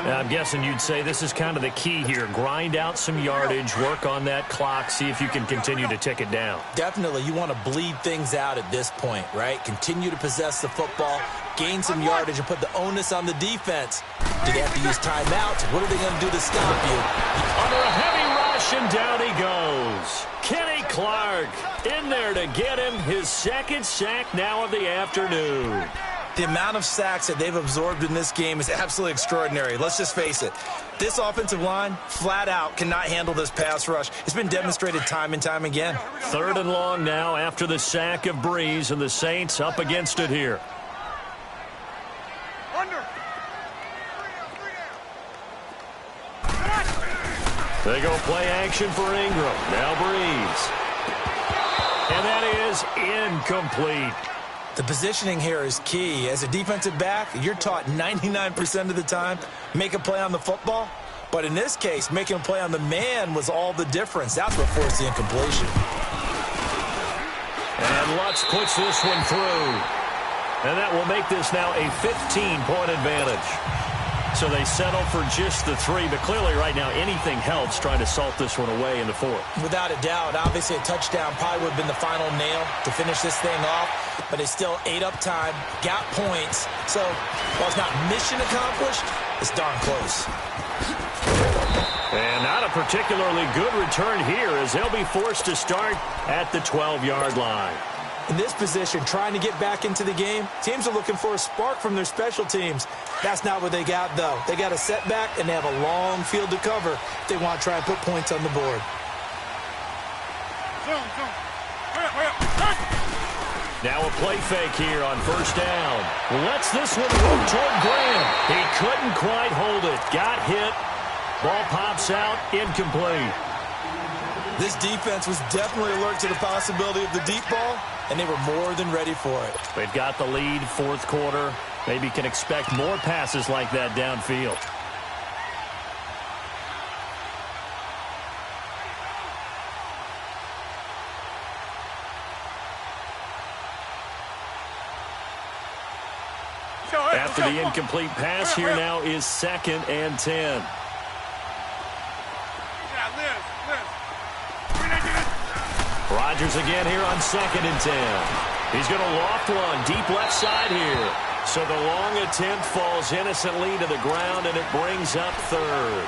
Now, I'm guessing you'd say this is kind of the key here. Grind out some yardage, work on that clock, see if you can continue to tick it down. Definitely. You want to bleed things out at this point, right? Continue to possess the football, gain some yardage, and put the onus on the defense. Do they have to use timeouts? What are they going to do to stop you? Under a heavy rush, and down he goes. Kenny Clark in there to get him his second sack now of the afternoon. The amount of sacks that they've absorbed in this game is absolutely extraordinary. Let's just face it. This offensive line, flat out, cannot handle this pass rush. It's been demonstrated time and time again. 3rd and long now after the sack of Breeze, and the Saints up against it here. They go play action for Ingram. Now Breeze. And that is incomplete. The positioning here is key. As a defensive back, you're taught 99% of the time, make a play on the football. But in this case, making a play on the man was all the difference. That's what forced the incompletion. And Lutz puts this one through. And that will make this now a 15-point advantage. So they settle for just the 3, but clearly right now anything helps trying to salt this one away in the 4th. Without a doubt, obviously a touchdown probably would have been the final nail to finish this thing off, but they still ate up time, got points. So while it's not mission accomplished, it's darn close. And not a particularly good return here as they'll be forced to start at the 12-yard line. In this position, trying to get back into the game, teams are looking for a spark from their special teams. That's not what they got, though. They got a setback, and they have a long field to cover if they want to try and put points on the board. Now a play fake here on 1st down. Lets this one roll toward Graham. He couldn't quite hold it. Got hit. Ball pops out. Incomplete. This defense was definitely alert to the possibility of the deep ball, and they were more than ready for it. They've got the lead, 4th quarter. Maybe can expect more passes like that downfield. After the incomplete pass, here now is 2nd and 10. Rodgers again here on 2nd and 10. He's going to loft one deep left side here. So the long attempt falls innocently to the ground, and it brings up 3rd.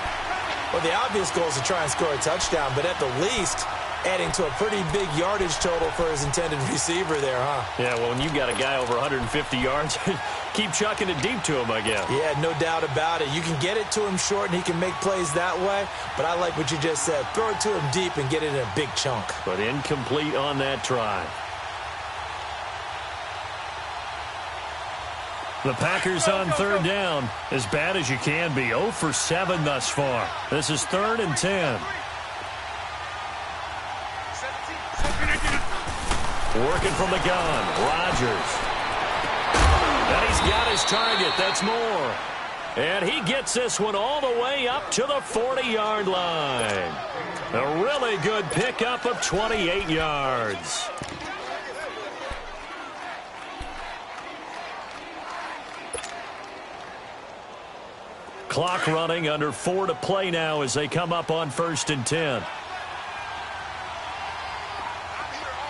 Well, the obvious goal is to try and score a touchdown, but at the least, adding to a pretty big yardage total for his intended receiver there, huh? Yeah, well, when you've got a guy over 150 yards, keep chucking it deep to him, I guess. Yeah, no doubt about it. You can get it to him short, and he can make plays that way, but I like what you just said. Throw it to him deep and get it in a big chunk. But incomplete on that try. The Packers on 3rd down, as bad as you can be. 0 for 7 thus far. This is 3rd and 10. Working from the gun, Rodgers. And he's got his target. That's Moore. And he gets this one all the way up to the 40-yard line. A really good pickup of 28 yards. Clock running, under 4 to play now as they come up on 1st and 10.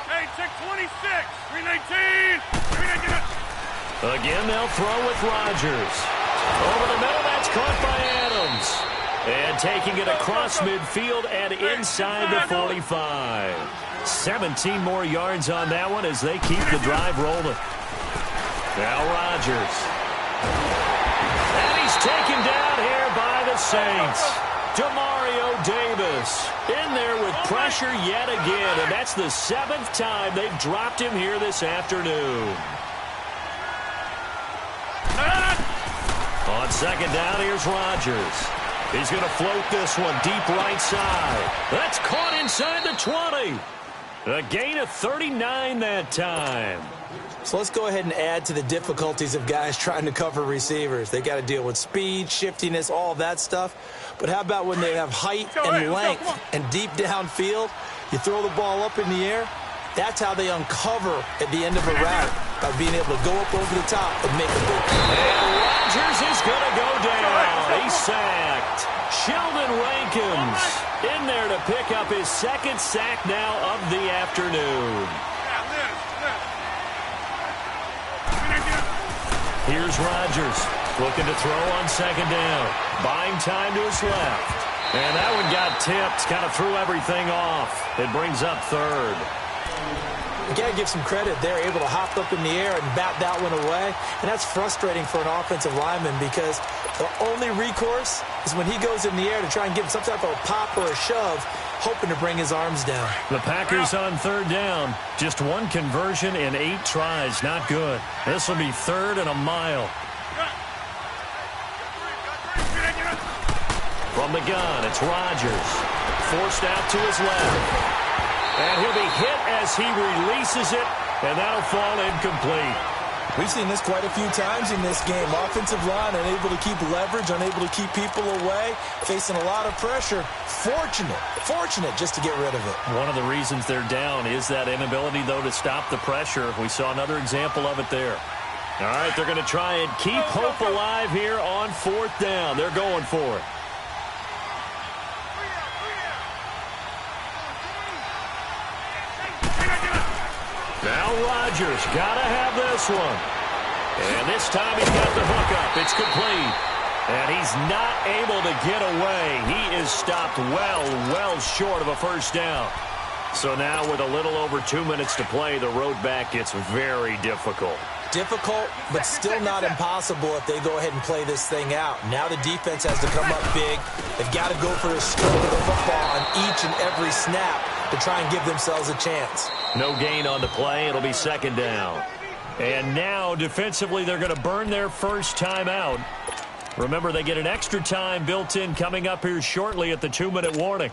Hey, check 26, 319, 319. Again, they'll throw with Rodgers. Over the middle, that's caught by Adams. And taking it across midfield and inside the 45. 17 more yards on that one as they keep the drive rolling. Now Rodgers. And he's taken down here by the Saints. Demario Davis in there with pressure yet again, and that's the 7th time they've dropped him here this afternoon. On 2nd down, here's Rodgers. He's going to float this one deep right side. That's caught inside the 20. A gain of 39 that time. So let's go ahead and add to the difficulties of guys trying to cover receivers. They got to deal with speed, shiftiness, all that stuff. But how about when they have height and length and deep downfield? You throw the ball up in the air. That's how they uncover at the end of a route, by being able to go up over the top and make a big play. And Rodgers is going to go down. He's sacked. Sheldon Rankins in there to pick up his 2nd sack now of the afternoon. Here's Rodgers. Looking to throw on second down. Buying time to his left. And that one got tipped. Kind of threw everything off. It brings up third. You got to give some credit. They're able to hop up in the air and bat that one away. And that's frustrating for an offensive lineman because the only recourse is when he goes in the air to try and give him some type of a pop or a shove, hoping to bring his arms down. The Packers on third down. Just one conversion in 8 tries. Not good. This will be third and a mile. From the gun, it's Rodgers. Forced out to his left. And he'll be hit as he releases it, and that'll fall incomplete. We've seen this quite a few times in this game. Offensive line unable to keep leverage, unable to keep people away, facing a lot of pressure. Fortunate just to get rid of it. One of the reasons they're down is that inability, though, to stop the pressure. We saw another example of it there. All right, they're going to try and keep hope alive here on fourth down. They're going for it. Now Rodgers got to have this one. And this time he's got the hook up. It's complete. And he's not able to get away. He is stopped well short of a first down. So now with a little over 2 minutes to play, the road back gets very difficult. Difficult, but still not impossible if they go ahead and play this thing out. Now the defense has to come up big. They've got to go for the stroke of the football on each and every snap to try and give themselves a chance. No gain on the play. It'll be second down. And now, defensively, they're going to burn their first time out. Remember, they get an extra time built in coming up here shortly at the 2-minute warning.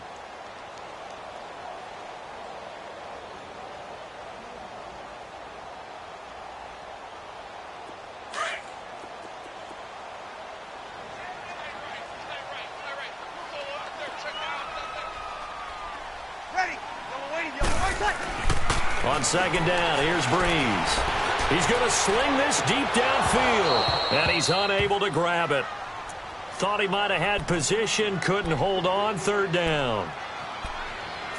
On second down, here's Breeze. He's going to sling this deep downfield, and he's unable to grab it. Thought he might have had position, couldn't hold on, third down.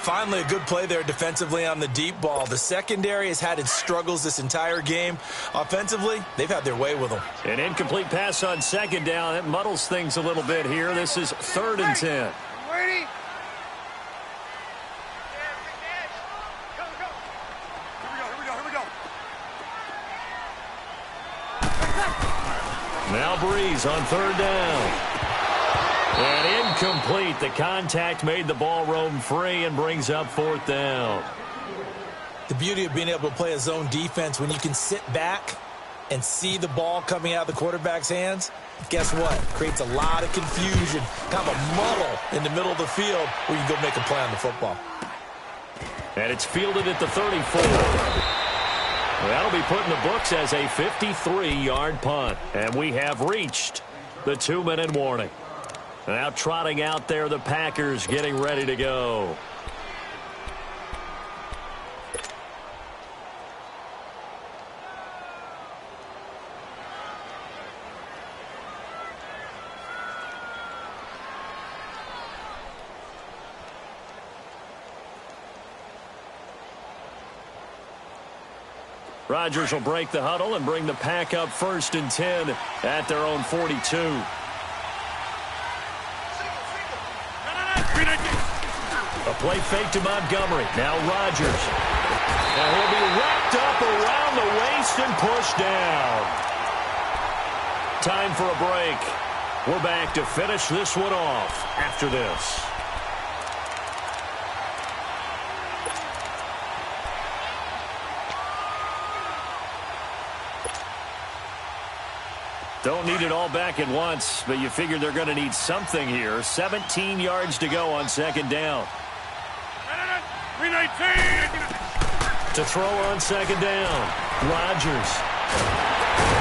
Finally, a good play there defensively on the deep ball. The secondary has had its struggles this entire game. Offensively, they've had their way with them. An incomplete pass on second down. It muddles things a little bit here. This is 3rd and 10. Ready? Now Breeze on third down. And incomplete. The contact made the ball roam free and brings up 4th down. The beauty of being able to play a zone defense when you can sit back and see the ball coming out of the quarterback's hands, guess what? Creates a lot of confusion, kind of a muddle in the middle of the field where you can go make a play on the football. And it's fielded at the 34. That'll be put in the books as a 53-yard punt. And we have reached the 2-minute warning. Now trotting out there, the Packers getting ready to go. Rodgers will break the huddle and bring the Pack up 1st and 10 at their own 42. A play fake to Montgomery. Now Rodgers. And he'll be wrapped up around the waist and pushed down. Time for a break. We're back to finish this one off after this. Don't need it all back at once, but you figure they're going to need something here. 17 yards to go on second down. To throw on second down, Rodgers.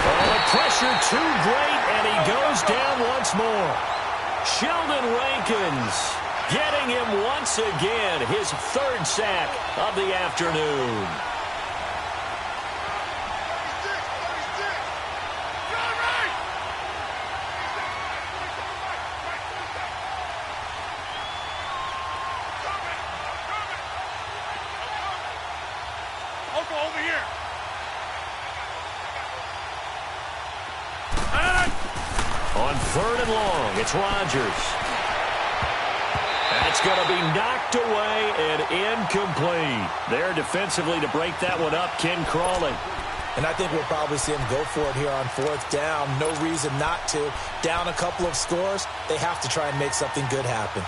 Oh, the pressure too great, and he goes down once more. Sheldon Rankins getting him once again, his 3rd sack of the afternoon. Over here. On 3rd and long, it's Rodgers. That's going to be knocked away and incomplete. There defensively to break that one up, Ken Crawley. And I think we'll probably see him go for it here on 4th down. No reason not to. Down a couple of scores, they have to try and make something good happen.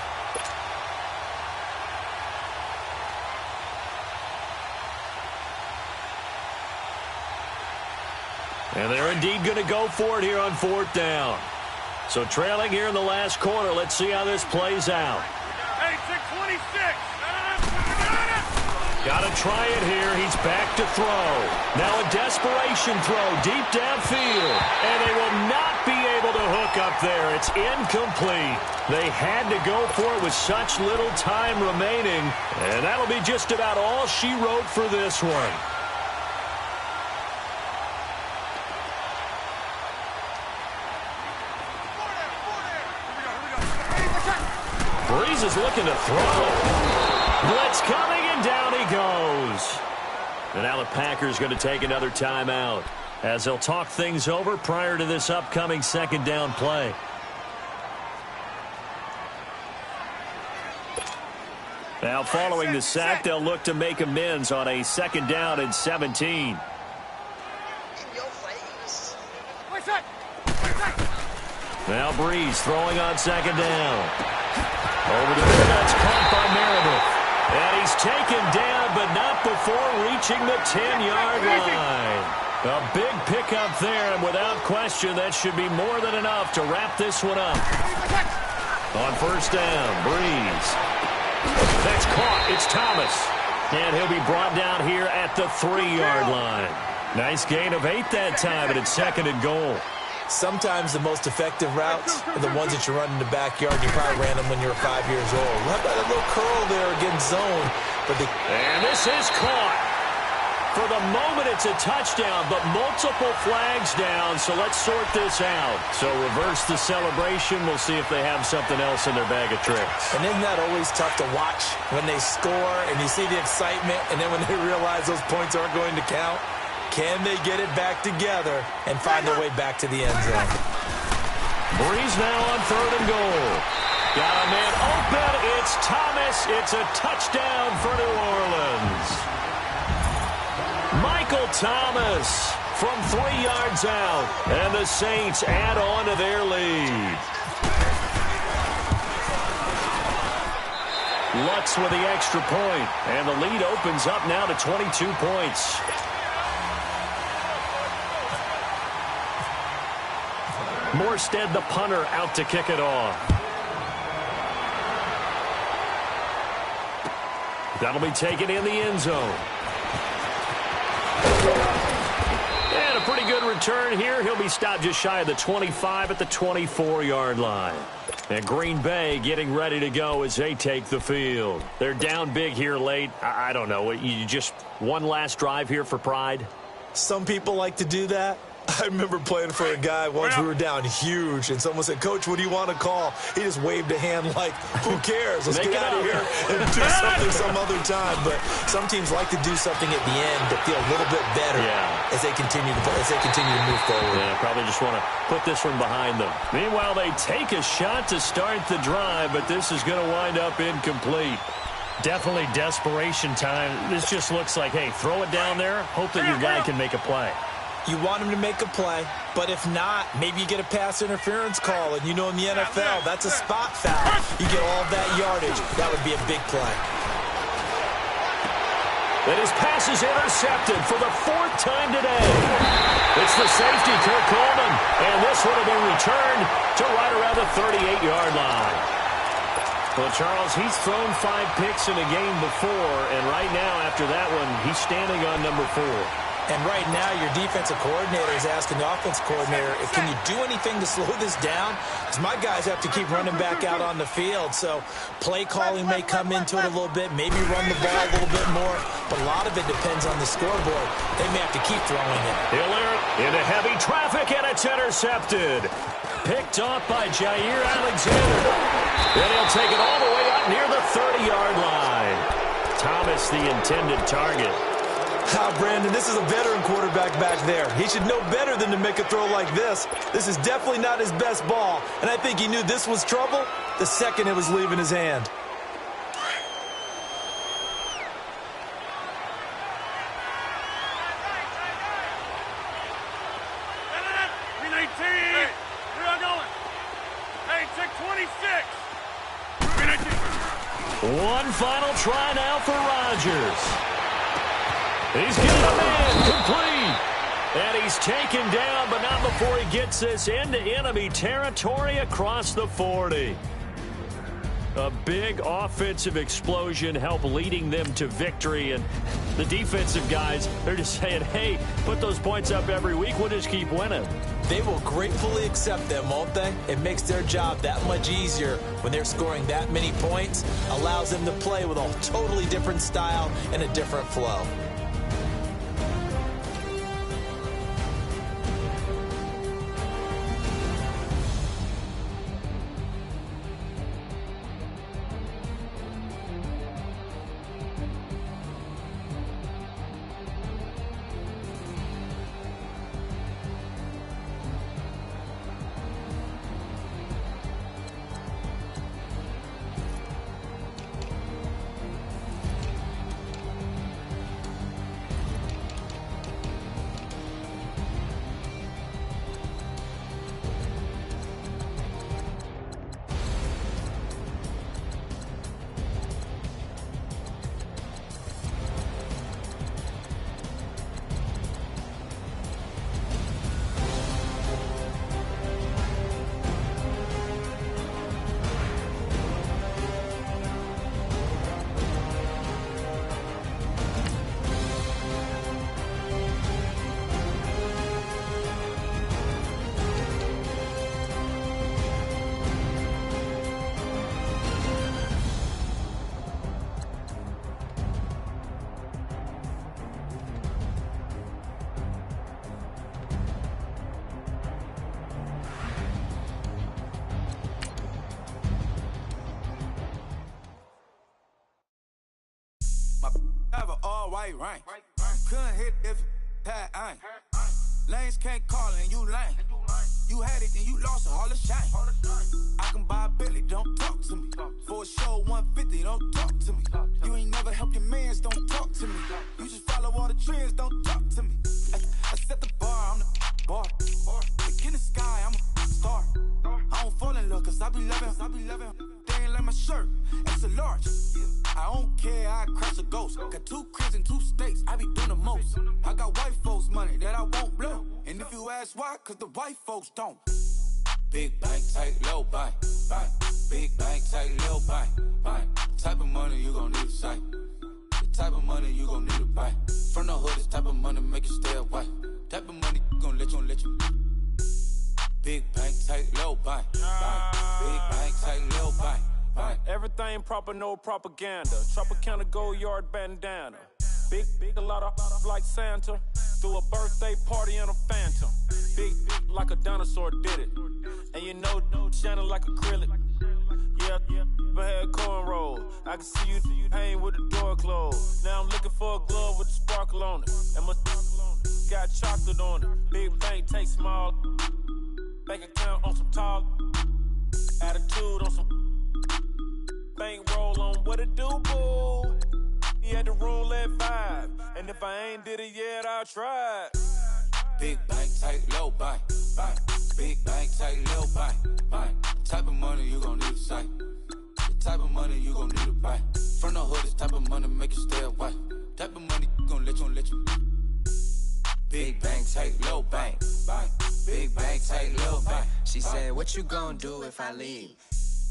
And they're indeed going to go for it here on 4th down. So trailing here in the last quarter. Let's see how this plays out. Hey, 626. Got to try it here. He's back to throw. Now a desperation throw deep downfield. And they will not be able to hook up there. It's incomplete. They had to go for it with such little time remaining. And that'll be just about all she wrote for this one. Breeze is looking to throw. Blitz coming, and down he goes. And now the Packers going to take another timeout as they'll talk things over prior to this upcoming 2nd down play. Now following the sack, they'll look to make amends on a 2nd down and 17. Now Breeze throwing on 2nd down. Over the middle, that's caught by Meredith. And he's taken down, but not before reaching the 10-yard line. A big pickup there, and without question, that should be more than enough to wrap this one up. On 1st down, Breeze. That's caught. It's Thomas. And he'll be brought down here at the 3-yard line. Nice gain of 8 that time, and it's 2nd and goal. Sometimes the most effective routes are the ones that you run in the backyard. You probably ran them when you were 5 years old. How about a little curl there against zone? And this is caught. For the moment, it's a touchdown, but multiple flags down, so let's sort this out. So reverse the celebration. We'll see if they have something else in their bag of tricks. And isn't that always tough to watch when they score and you see the excitement, and then when they realize those points aren't going to count? Can they get it back together and find their way back to the end zone? Breeze now on 3rd and goal. Got a man open. It's Thomas. It's a touchdown for New Orleans. Michael Thomas from 3 yards out. And the Saints add on to their lead. Lutz with the extra point. And the lead opens up now to 22 points. Morstead, the punter, out to kick it off. That'll be taken in the end zone. And a pretty good return here. He'll be stopped just shy of the 25 at the 24-yard line. And Green Bay getting ready to go as they take the field. They're down big here late. I don't know. You just one last drive here for pride? Some people like to do that. I remember playing for a guy once. We were down huge, and someone said, "Coach, what do you want to call?" He just waved a hand like, "Who cares? Let's get out of here and do something some other time." But some teams like to do something at the end to feel a little bit better as they continue to move forward. Yeah, probably just want to put this one behind them. Meanwhile, they take a shot to start the drive, but this is going to wind up incomplete. Definitely desperation time. This just looks like, hey, throw it down there, hope that your guy can make a play. You want him to make a play, but if not, maybe you get a pass interference call, and you know in the NFL, that's a spot foul. You get all that yardage. That would be a big play. And his pass is intercepted for the 4th time today. It's the safety, Kirk Coleman, and this one will be returned to right around the 38-yard line. Well, Charles, he's thrown 5 picks in a game before, and right now, after that one, he's standing on number 4. And right now, your defensive coordinator is asking the offense coordinator, can you do anything to slow this down? Because my guys have to keep running back out on the field. So play calling may come into it a little bit, maybe run the ball a little bit more. But a lot of it depends on the scoreboard. They may have to keep throwing it. Hiller into heavy traffic, and it's intercepted. Picked off by Jair Alexander. And he'll take it all the way up near the 30-yard line. Thomas, the intended target. Brandon, this is a veteran quarterback back there. He should know better than to make a throw like this. This is definitely not his best ball, and I think he knew this was trouble the second it was leaving his hand. One final try now for Rodgers. He's got a man complete. And he's taken down, but not before he gets this into enemy territory across the 40. A big offensive explosion helped leading them to victory. And the defensive guys, they're just saying, hey, put those points up every week. We'll just keep winning. They will gratefully accept them, won't they? It makes their job that much easier when they're scoring that many points. Allows them to play with a totally different style and a different flow. Have an all-white rank. Couldn't hit if it had ain't. Lanes can't call it and you lame. You had it and you lost it, all the shame. I can buy a Billy, don't talk to me. For a show 150, don't talk to me. You ain't never help your mans, don't talk to me. You just follow all the trends, don't talk to me. I set the bar, I'm the bar. Look in the sky, I'm a star. I don't fall in love cause I be loving. They ain't like my shirt, it's a large. I don't care, I crush a ghost. Got 2 cribs in 2 states, I be doing the most. I got white folks money that I won't blow. And if you ask why, cause the white folks don't. Big bank, tight, low bank. Big bank, tight, low bank. Type of money you gon' need a sight. The type of money you gon' need to buy. From the hood, this type of money make you stay away. Type of money gon' let you. Big bank, tight, low bank. Big bank, tight, low bank. Everything proper, no propaganda. Tropicana gold yard bandana. Big, a lot of like Santa. Threw a birthday party in a phantom. Big like a dinosaur did it. And you know, shining like acrylic. Yeah, but had cornrow. I can see you hang with the door closed. Now I'm looking for a glove with a sparkle on it. And my got chocolate on it. Big bank, take small. Bank account on some tall. Attitude on some. Bankroll on what it do, boo. He had the roulette vibe. And if I ain't did it yet, I'll try. Big bank, tight, low bank. Big bank, tight, low bank. Type of money you gon' need to sight. The type of money you gon' need to buy. From the hood, this type of money make you stay away. Type of money gon' let you. Big bank, tight, low bank. Big bank, tight, low bank. She said, what you gon' do if I leave?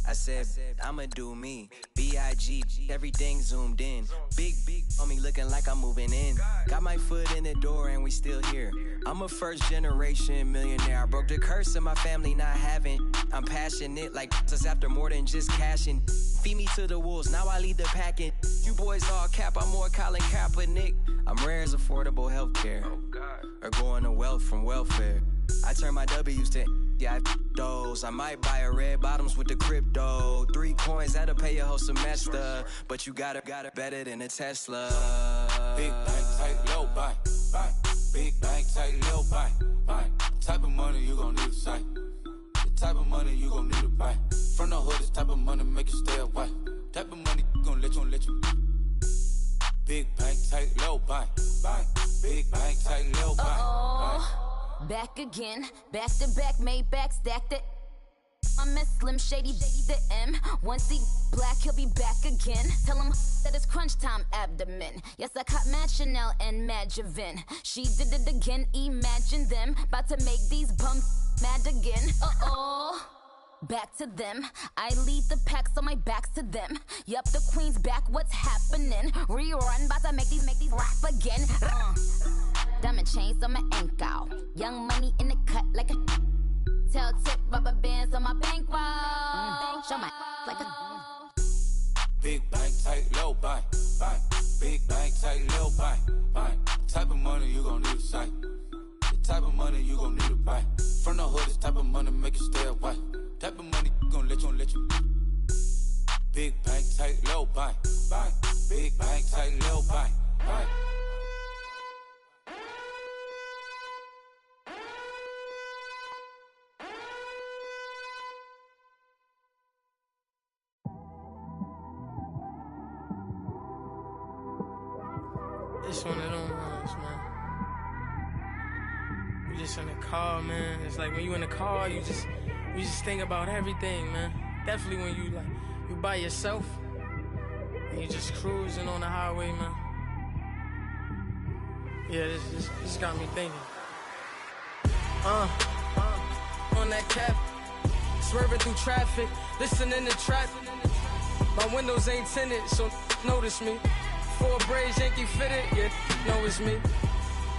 I said, I'ma do me. B.I.G. Everything zoomed in. Big on me looking like I'm moving in. Got my foot in the door and we still here. I'm a first generation millionaire. I broke the curse of my family not having. I'm passionate like us after more than just cashing. Feed me to the wolves, now I lead the packing. You boys all cap, I'm more Colin Kaepernick. I'm rare as affordable healthcare. Or going to wealth from welfare. I turn my W's to yeah, those. I might buy a red bottoms with the crypto. 3 coins, that'll pay your whole semester. But you got it better than a Tesla. Big bank, tight, low buy. Big bank, tight, low buy. Type of money you gon' need to sight. The type of money you gon' need to buy. From the hood, this type of money make you stay away. Type of money gon' let you. Big bank, tight, low buy. Big bank, tight, low buy. Back again, back to back, made back, stacked it. I miss Slim Shady, the M. Once he black, he'll be back again. Tell him that it's crunch time abdomen. Yes, I caught Mad Chanel and Mad Javin. She did it again, imagine them. About to make these bums mad again. Back to them. I lead the pack, so my back's to them. Yup, the queen's back, what's happening? Rerun, about to make these rap again. Diamond chains on my ankle. Young money in the cut like a tail tip, rubber bands on my bankroll. Show my like a Big bank, tight, low buy. Big bank, tight, low buy. Type of money you gon' need to sight. The type of money you gon' need to buy. From the hood, this type of money make you stay away. Type of money gon' let you. Big bank, tight, low buy. Big bank, tight, low buy. It's one of them ones, man. You just in the car, man. It's like when you in the car, you just think about everything, man. Definitely when you by yourself and you just cruising on the highway, man. Yeah, this got me thinking. On that cap, swerving through traffic, listening to trap. My windows ain't tinted, so notice me. 4 braids, Yankee fitted, yeah, know it's me.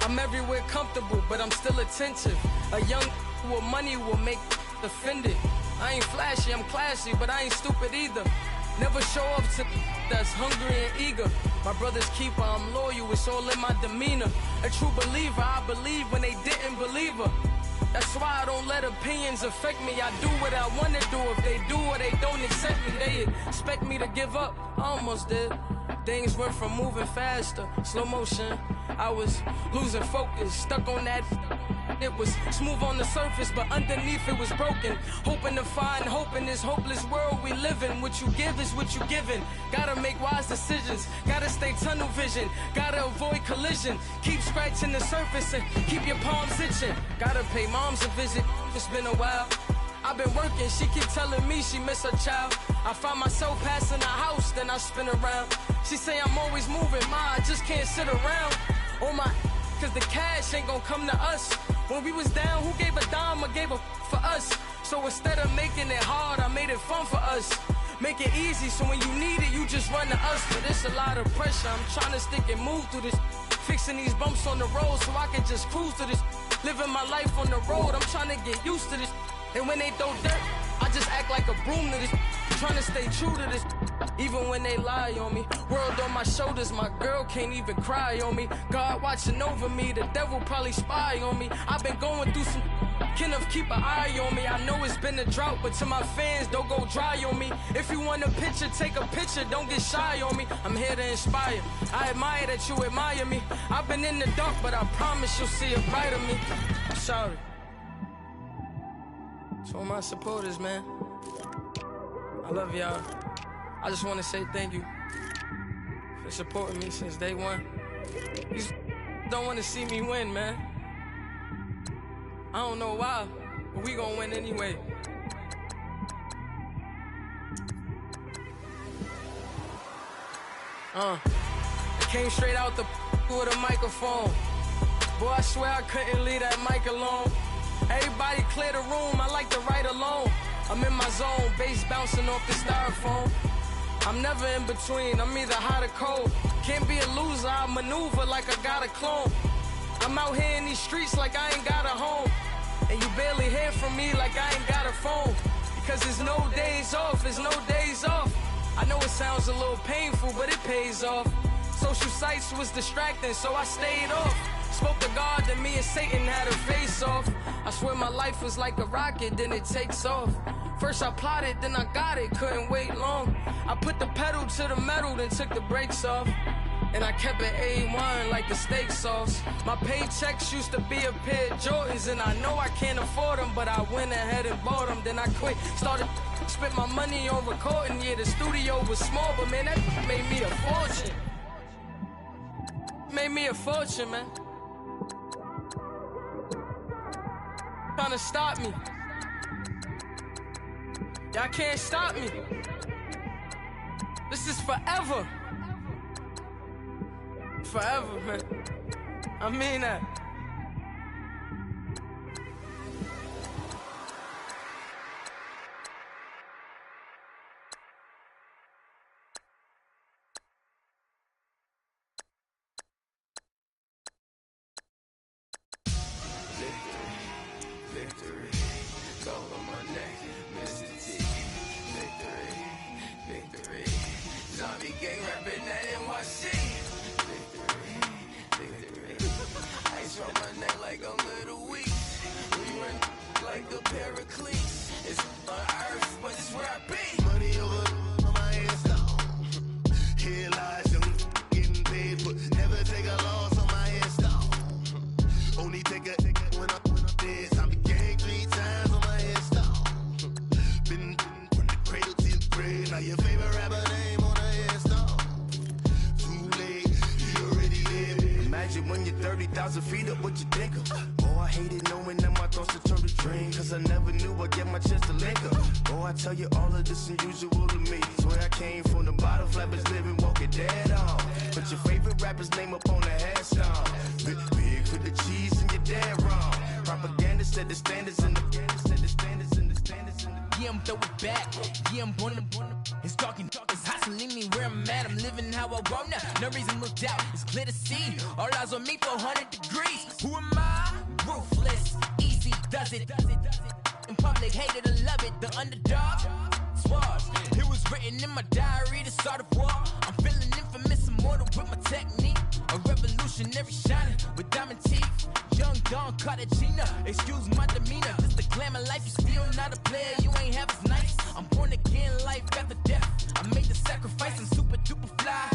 I'm everywhere comfortable, but I'm still attentive. A young with money will make offended. I ain't flashy, I'm classy, but I ain't stupid either. Never show up to that's hungry and eager. My brother's keeper, I'm loyal, it's all in my demeanor. A true believer, I believe when they didn't believe her. That's why I don't let opinions affect me. I do what I wanna do. If they do or they don't accept me, they expect me to give up. I almost did. Things went from moving faster, slow motion. I was losing focus, stuck on that. It was smooth on the surface, but underneath it was broken. Hoping to find hope in this hopeless world we live in. What you give is what you given. Gotta make wise decisions. Gotta stay tunnel vision. Gotta avoid collision. Keep scratching the surface and keep your palms itching. Gotta pay moms a visit. It's been a while. I've been working, she keep telling me she miss her child. I find myself passing the house, then I spin around. She say I'm always moving, ma, I just can't sit around. Oh my, cause the cash ain't gonna come to us. When we was down, who gave a dime or gave a for us? So instead of making it hard, I made it fun for us. Make it easy, so when you need it, you just run to us. But it's a lot of pressure, I'm trying to stick and move through this. Fixing these bumps on the road so I can just cruise to this. Living my life on the road, I'm trying to get used to this. And when they throw dirt, I just act like a broom to this. Trying to stay true to this, even when they lie on me. World on my shoulders, my girl can't even cry on me. God watching over me, the devil probably spy on me. I've been going through some, Kenneth keep an eye on me. I know it's been a drought, but to my fans, don't go dry on me. If you want a picture, take a picture, don't get shy on me. I'm here to inspire, I admire that you admire me. I've been in the dark, but I promise you'll see a bright of me. I'm sorry. To all my supporters, man, I love y'all. I just want to say thank you for supporting me since day one. You don't want to see me win, man. I don't know why, but we gonna win anyway. I came straight out the with a microphone. Boy, I swear I couldn't leave that mic alone. Everybody clear the room, I like to write alone. I'm in my zone, bass bouncing off the styrofoam. I'm never in between, I'm either hot or cold. Can't be a loser, I maneuver like I got a clone. I'm out here in these streets like I ain't got a home. And you barely hear from me like I ain't got a phone. Because there's no days off, there's no days off. I know it sounds a little painful, but it pays off. Social sites was distracting, so I stayed off. Spoke to God, then me and Satan had her face off. I swear my life was like a rocket, then it takes off. First I plotted, then I got it, couldn't wait long. I put the pedal to the metal, then took the brakes off. And I kept it A1 like the steak sauce. My paychecks used to be a pair of Jordans, and I know I can't afford them, but I went ahead and bought them. Then I quit, started spent my money on recording. Yeah, the studio was small, but man, that made me a fortune. Made me a fortune, man. Trying to stop me. Y'all can't stop me. This is forever. Forever, man. I mean that. Victory, gold on my neck, Mr. T. Victory, zombie gang rapping that NYC. Victory, ice on my neck like a little weak. We run like a pair of cleats. It's on earth, but it's where I be. Money over on my hands down. Here lies young getting paid, but never take a loss on my hands down. Only take a when I'm dead. I'm the gang 3 times on my head down. Been from the cradle to the grave. Now your favorite rapper name on the headstone. Too late, you already live. Imagine when you're 30,000 feet up, what you think of? Oh, I hated knowing that my thoughts would turn to dream. Cause I never knew I'd get my chance to link up. Oh, I tell you all of this unusual to me. Swear I came from the bottom, flappers living, walking dead on. Put your favorite rapper's name up on the headstone. Big for the cheese and you're dead wrong. Propaganda said the standards in the yeah, I'm throw it back. Yeah, I'm born to. It's talking, it's hustling me where I'm at. I'm living how I want now. No reason to doubt. It's clear to see. All eyes on me, 400 degrees. Who am I? Ruthless, easy, does it. In public, hated or love it. The underdog. Swabs. It was written in my diary to start a war. I'm feeling infamous, immortal with my technique. A revolutionary shining with diamond teeth. Young Don Cartagena, excuse my demeanor. This the glamour life, you still not a player, you ain't half as nice. I'm born again, life after death. I made the sacrifice, I'm super duper fly.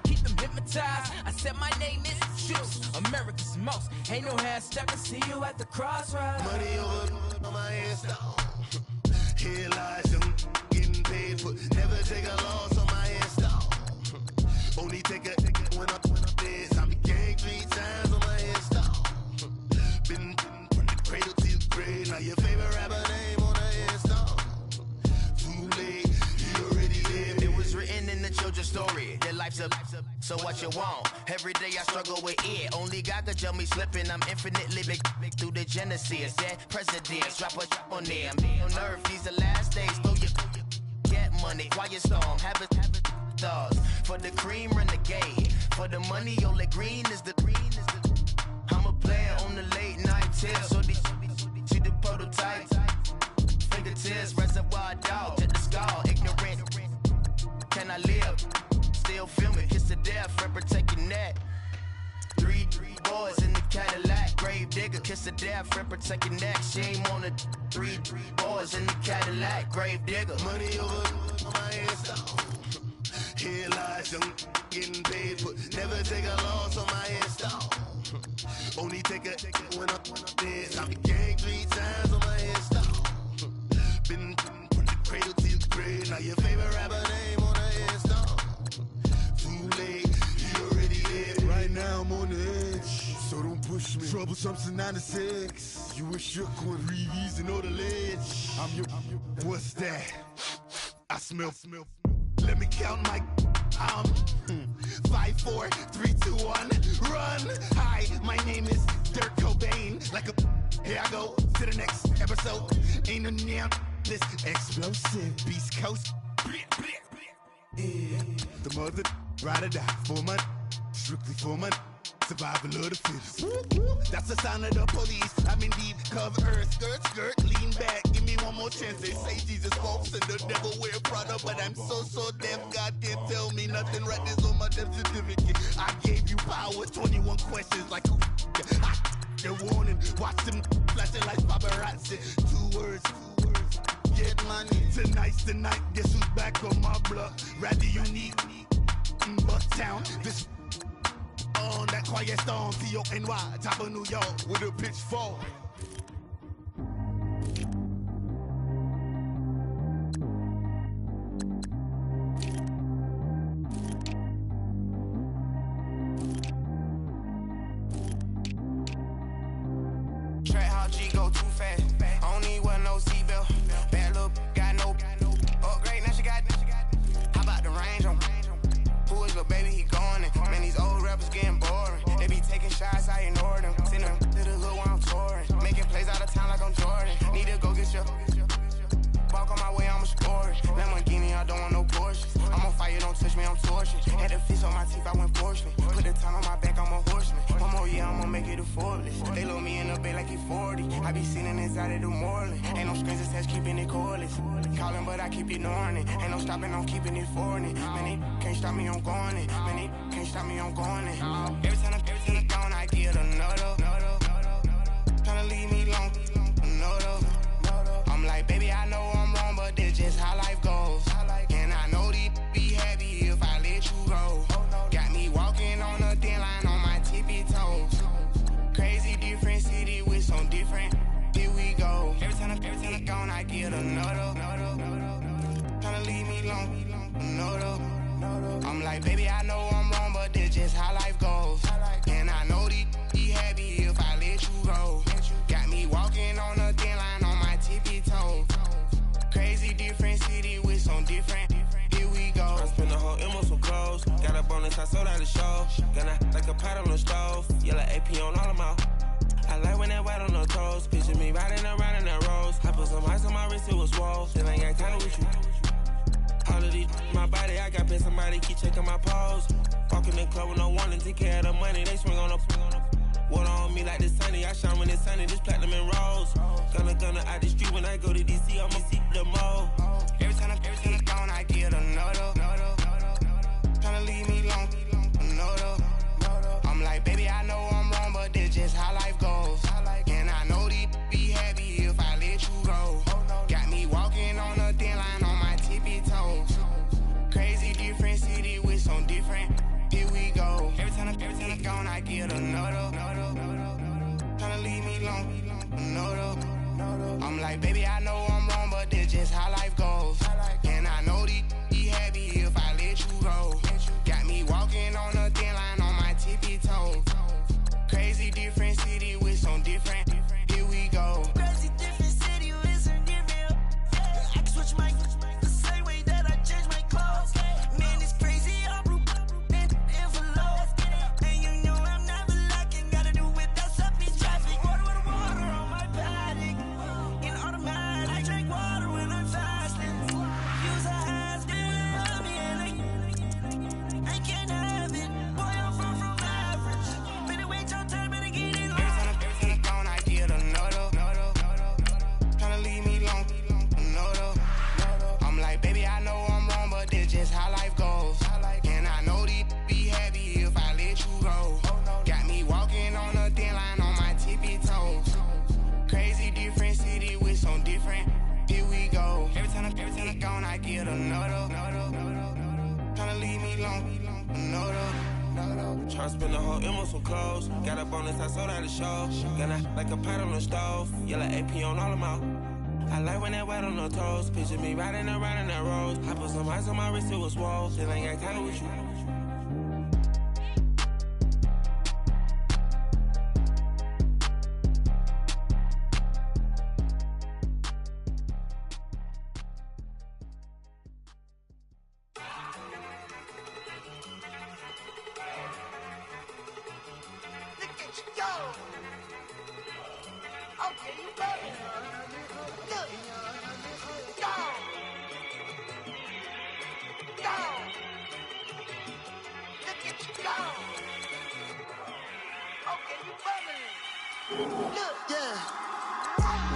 Keep them hypnotized. I said my name is Juice, America's most. Ain't no half stepping, see you at the crossroads. Money over on my hands down. Here lies young, getting paid, but never take a loss on my hands down. Only take a when I'm dead. I'm the gang 3 times on my hands down. Been from the cradle to the grave. Now your favorite rapper name on the headstone. Too late, you already lived. It was written in the children's story. Their life's a so what you want? Every day I struggle with it. Only God could tell me slipping. I'm infinitely big through the genesis. Dead presidents, drop a on them. On earth, these the last days. Throw your get money, quiet storm. Have it stars. For the cream, renegade. For the money, only green is the green is the. I'm a player on the late night tips. So these see the prototype. Fingertips, reservoir dog to the skull. Ignorant. Can I live? Still film it. Kiss to death. Rep protecting that. 3 boys in the Cadillac. Grave digger. Kiss to death. Rep protecting that. Shame on the 3 boys in the Cadillac. Grave digger. Money over on my hands down. Here lies young, getting paid, but never take a loss on my hands down. Only take a when I'm dead. I'm the gang 3 times on my hands down. Been from the cradle to the grave. Now your favorite rapper name on the hands down. Too late, you already lived. Right now I'm on the edge, so don't push me. Troublesome since 96. You wish you could reease and know the ledge. I'm your. What's that? I smell. Let me count my 5, 4, 3, 2, 1, run. Hi, my name is Dirk Cobain. Like a here I go to the next episode. Ain't no damn this explosive Beast Coast. The mother ride or die for my strictly for my survival of the fittest. That's the sound of the police. I'm in deep cover earth, skirt, lean back. Give me one more chance. They say Jesus walks and the devil wear Prada, but I'm so deaf. God can't tell me nothing. Right, this on my death certificate. I gave you power. 21 questions like who The warning, watch them flashing like paparazzi. 2 words, get money. Tonight's the night, guess who's back on my block? Rather unique, but town. This on that quiet storm, T-O-N-Y, top of New York with a pitchfork. Track how G go too fast. I don't need one no seatbelt. Bad little got no upgrade. Now she got. How about the range on? Who is little baby? He going in. Man, these old rappers getting boring. They be taking shots, I ignore them. Send them to the little while I'm touring. Making plays out of town like I'm Jordan. Need to go get your. Walk on my way, I'ma score it. Lamborghini, I don't want no Porsches. I'm on fire, don't touch me, I'm torching. Had the fish on my teeth, I went porcelain. Put the time on my back, I'm a horseman. One more year, I'ma make it a foreless. They load me in the bay like he 40. I be seen inside of the Moreland. Ain't no strings attached, keeping it cordless. Calling, but I keep ignoring it. Ain't no stopping, I'm keeping it foreign. Man, they can't stop me, I'm going it. Man, they can't stop me, I'm going it. Every time I gone, I get another. Tryna leave me alone, another. I'm like, baby, I know I'm wrong, but this just how life goes. And I know these be happy if I let you go. Got me walking on a thin line on my tippy toes. Crazy different city with some different. Here we go. Every time I gone, I get another. Tryna leave me alone, another. I'm like, baby, I know I'm wrong, but this just how life goes. And I know these be happy if I let you go. Got me walking on a thin line on my tippy toes. Crazy different city with some different. Here we go. I spent the whole M on some clothes. Got a bonus, I sold out the show. Gonna like a pot on the stove. Yellow AP on all of my. I like when that white on the toes. Picture me riding around in that rose. I put some ice on my wrist, it was swole. Then I got kinda with you. All of these, my body, I got paid somebody keep checking my pose. Walk in the club with no warning, take care of the money. They swing on the. Water on me like the sunny, I shine when it's sunny, this platinum and rose. Gonna out the street when I go to DC, I'ma see the mo. Every time I gone, I get another. Tryna leave me alone, another. I'm like, baby, I know I'm wrong, but this just how life goes. And I know these be happy if I let you go. Got me walking on a thin line on my tippy toes. Crazy different city with some different. Here we go. Every time I gone, I get another. Tryna leave me alone, another. I'm like, baby, I know I'm wrong, but this just how life goes. And I know these be happy if I let you go. Got me walking on a thin line on my tippy toes. Crazy different city with some different. Here we go. Crazy different city with some different. I can switch my the same way that I change my clothes. Man, it's crazy. I'm envelope. And you know I'm never lacking. Gotta do with that stuff in traffic. Water on my paddock. In automatic. I drink water when I'm fasting. Use a ass girl, me and I can't have it. Boy, I'm from average. Better wait your turn, better get in line. Every time I gone, I get another. Tryna leave me alone, another. I'm like, baby, I know I'm wrong, but this just how life goes. And I know these be happy if I let you go. Got me walking on a thin line on my tippy toes. Crazy different city with some different. Here we go. Every time I gone, I get another. Tryna leave me alone, another. Tryna spend the whole M on some clothes. Got a bonus, I sold out the show. Gonna like a pot on the stove. Yellow AP on all of my. I like when that white on the toes. Picture me riding around in that rose. I put some ice on my wrist, it was swole. Then I got kinda with you.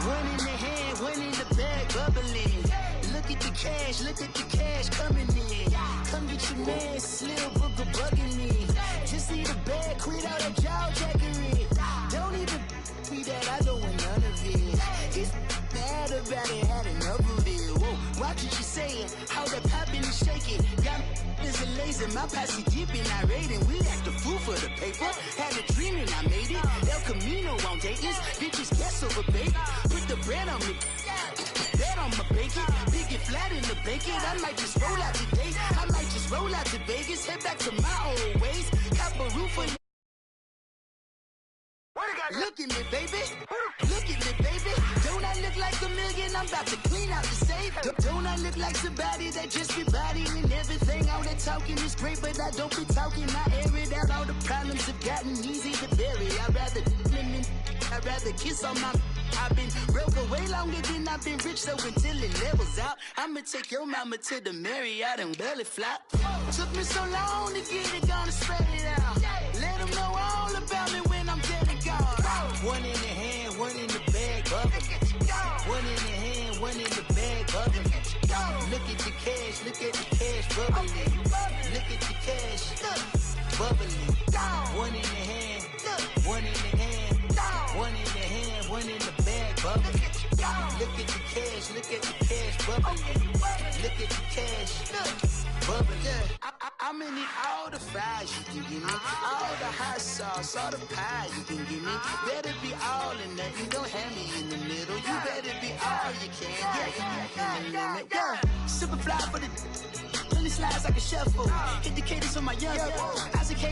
One in the hand, one in the bag, bubbling. Look at the cash coming in. Come get your man, Slim Booker bugging me. Just see the bag, quit all that jaw jackery. fatty had enough of it. Whoa, watch what you saying. How that poppin' and shaking. Got is a lazy. My posse deep and I raiding. We act a fool for the paper. Had a dream and I made it. El Camino on Dayton's. Bitches guess over bait. Put the bread on me. Bet on my bacon. Big it flat in the bacon. I might just roll out today. I might just roll out to Vegas. Head back to my old ways. Cop a roof for look at me, baby. Look at me, baby. Don't I look like a million? I'm about to clean out the safe. Don't I look like somebody that just be bodying everything? All that talking is great, but I don't be talking. I air it out. All the problems have gotten easy to bury. I'd rather kiss on my. I've been broke way longer than I've been rich, so until it levels out, I'ma take your mama to the Marriott and belly flop. Took me so long to get it, gonna spread it out. Let them know all about me when I'm dead and gone. One in the hand, one in the bag, bubbling. One in the hand, one in the bag, bubbling. Look at the cash, look at the cash, bubbling. Look at the cash, bubbling. One in the hand, one in the hand, one in the hand, one in the bag, bubbling. Look at the cash, look at the cash, bubbling. Look at the cash, bubbling. I'm in it, all the fries you can give me, all the hot sauce, all the pie you can give me. Better be all in nothing, don't have me in the middle. You better be all you can, yeah, in the limit, yeah. Super fly for the 20 slides like a shuffle. Hit the cadence on my young. Isaac K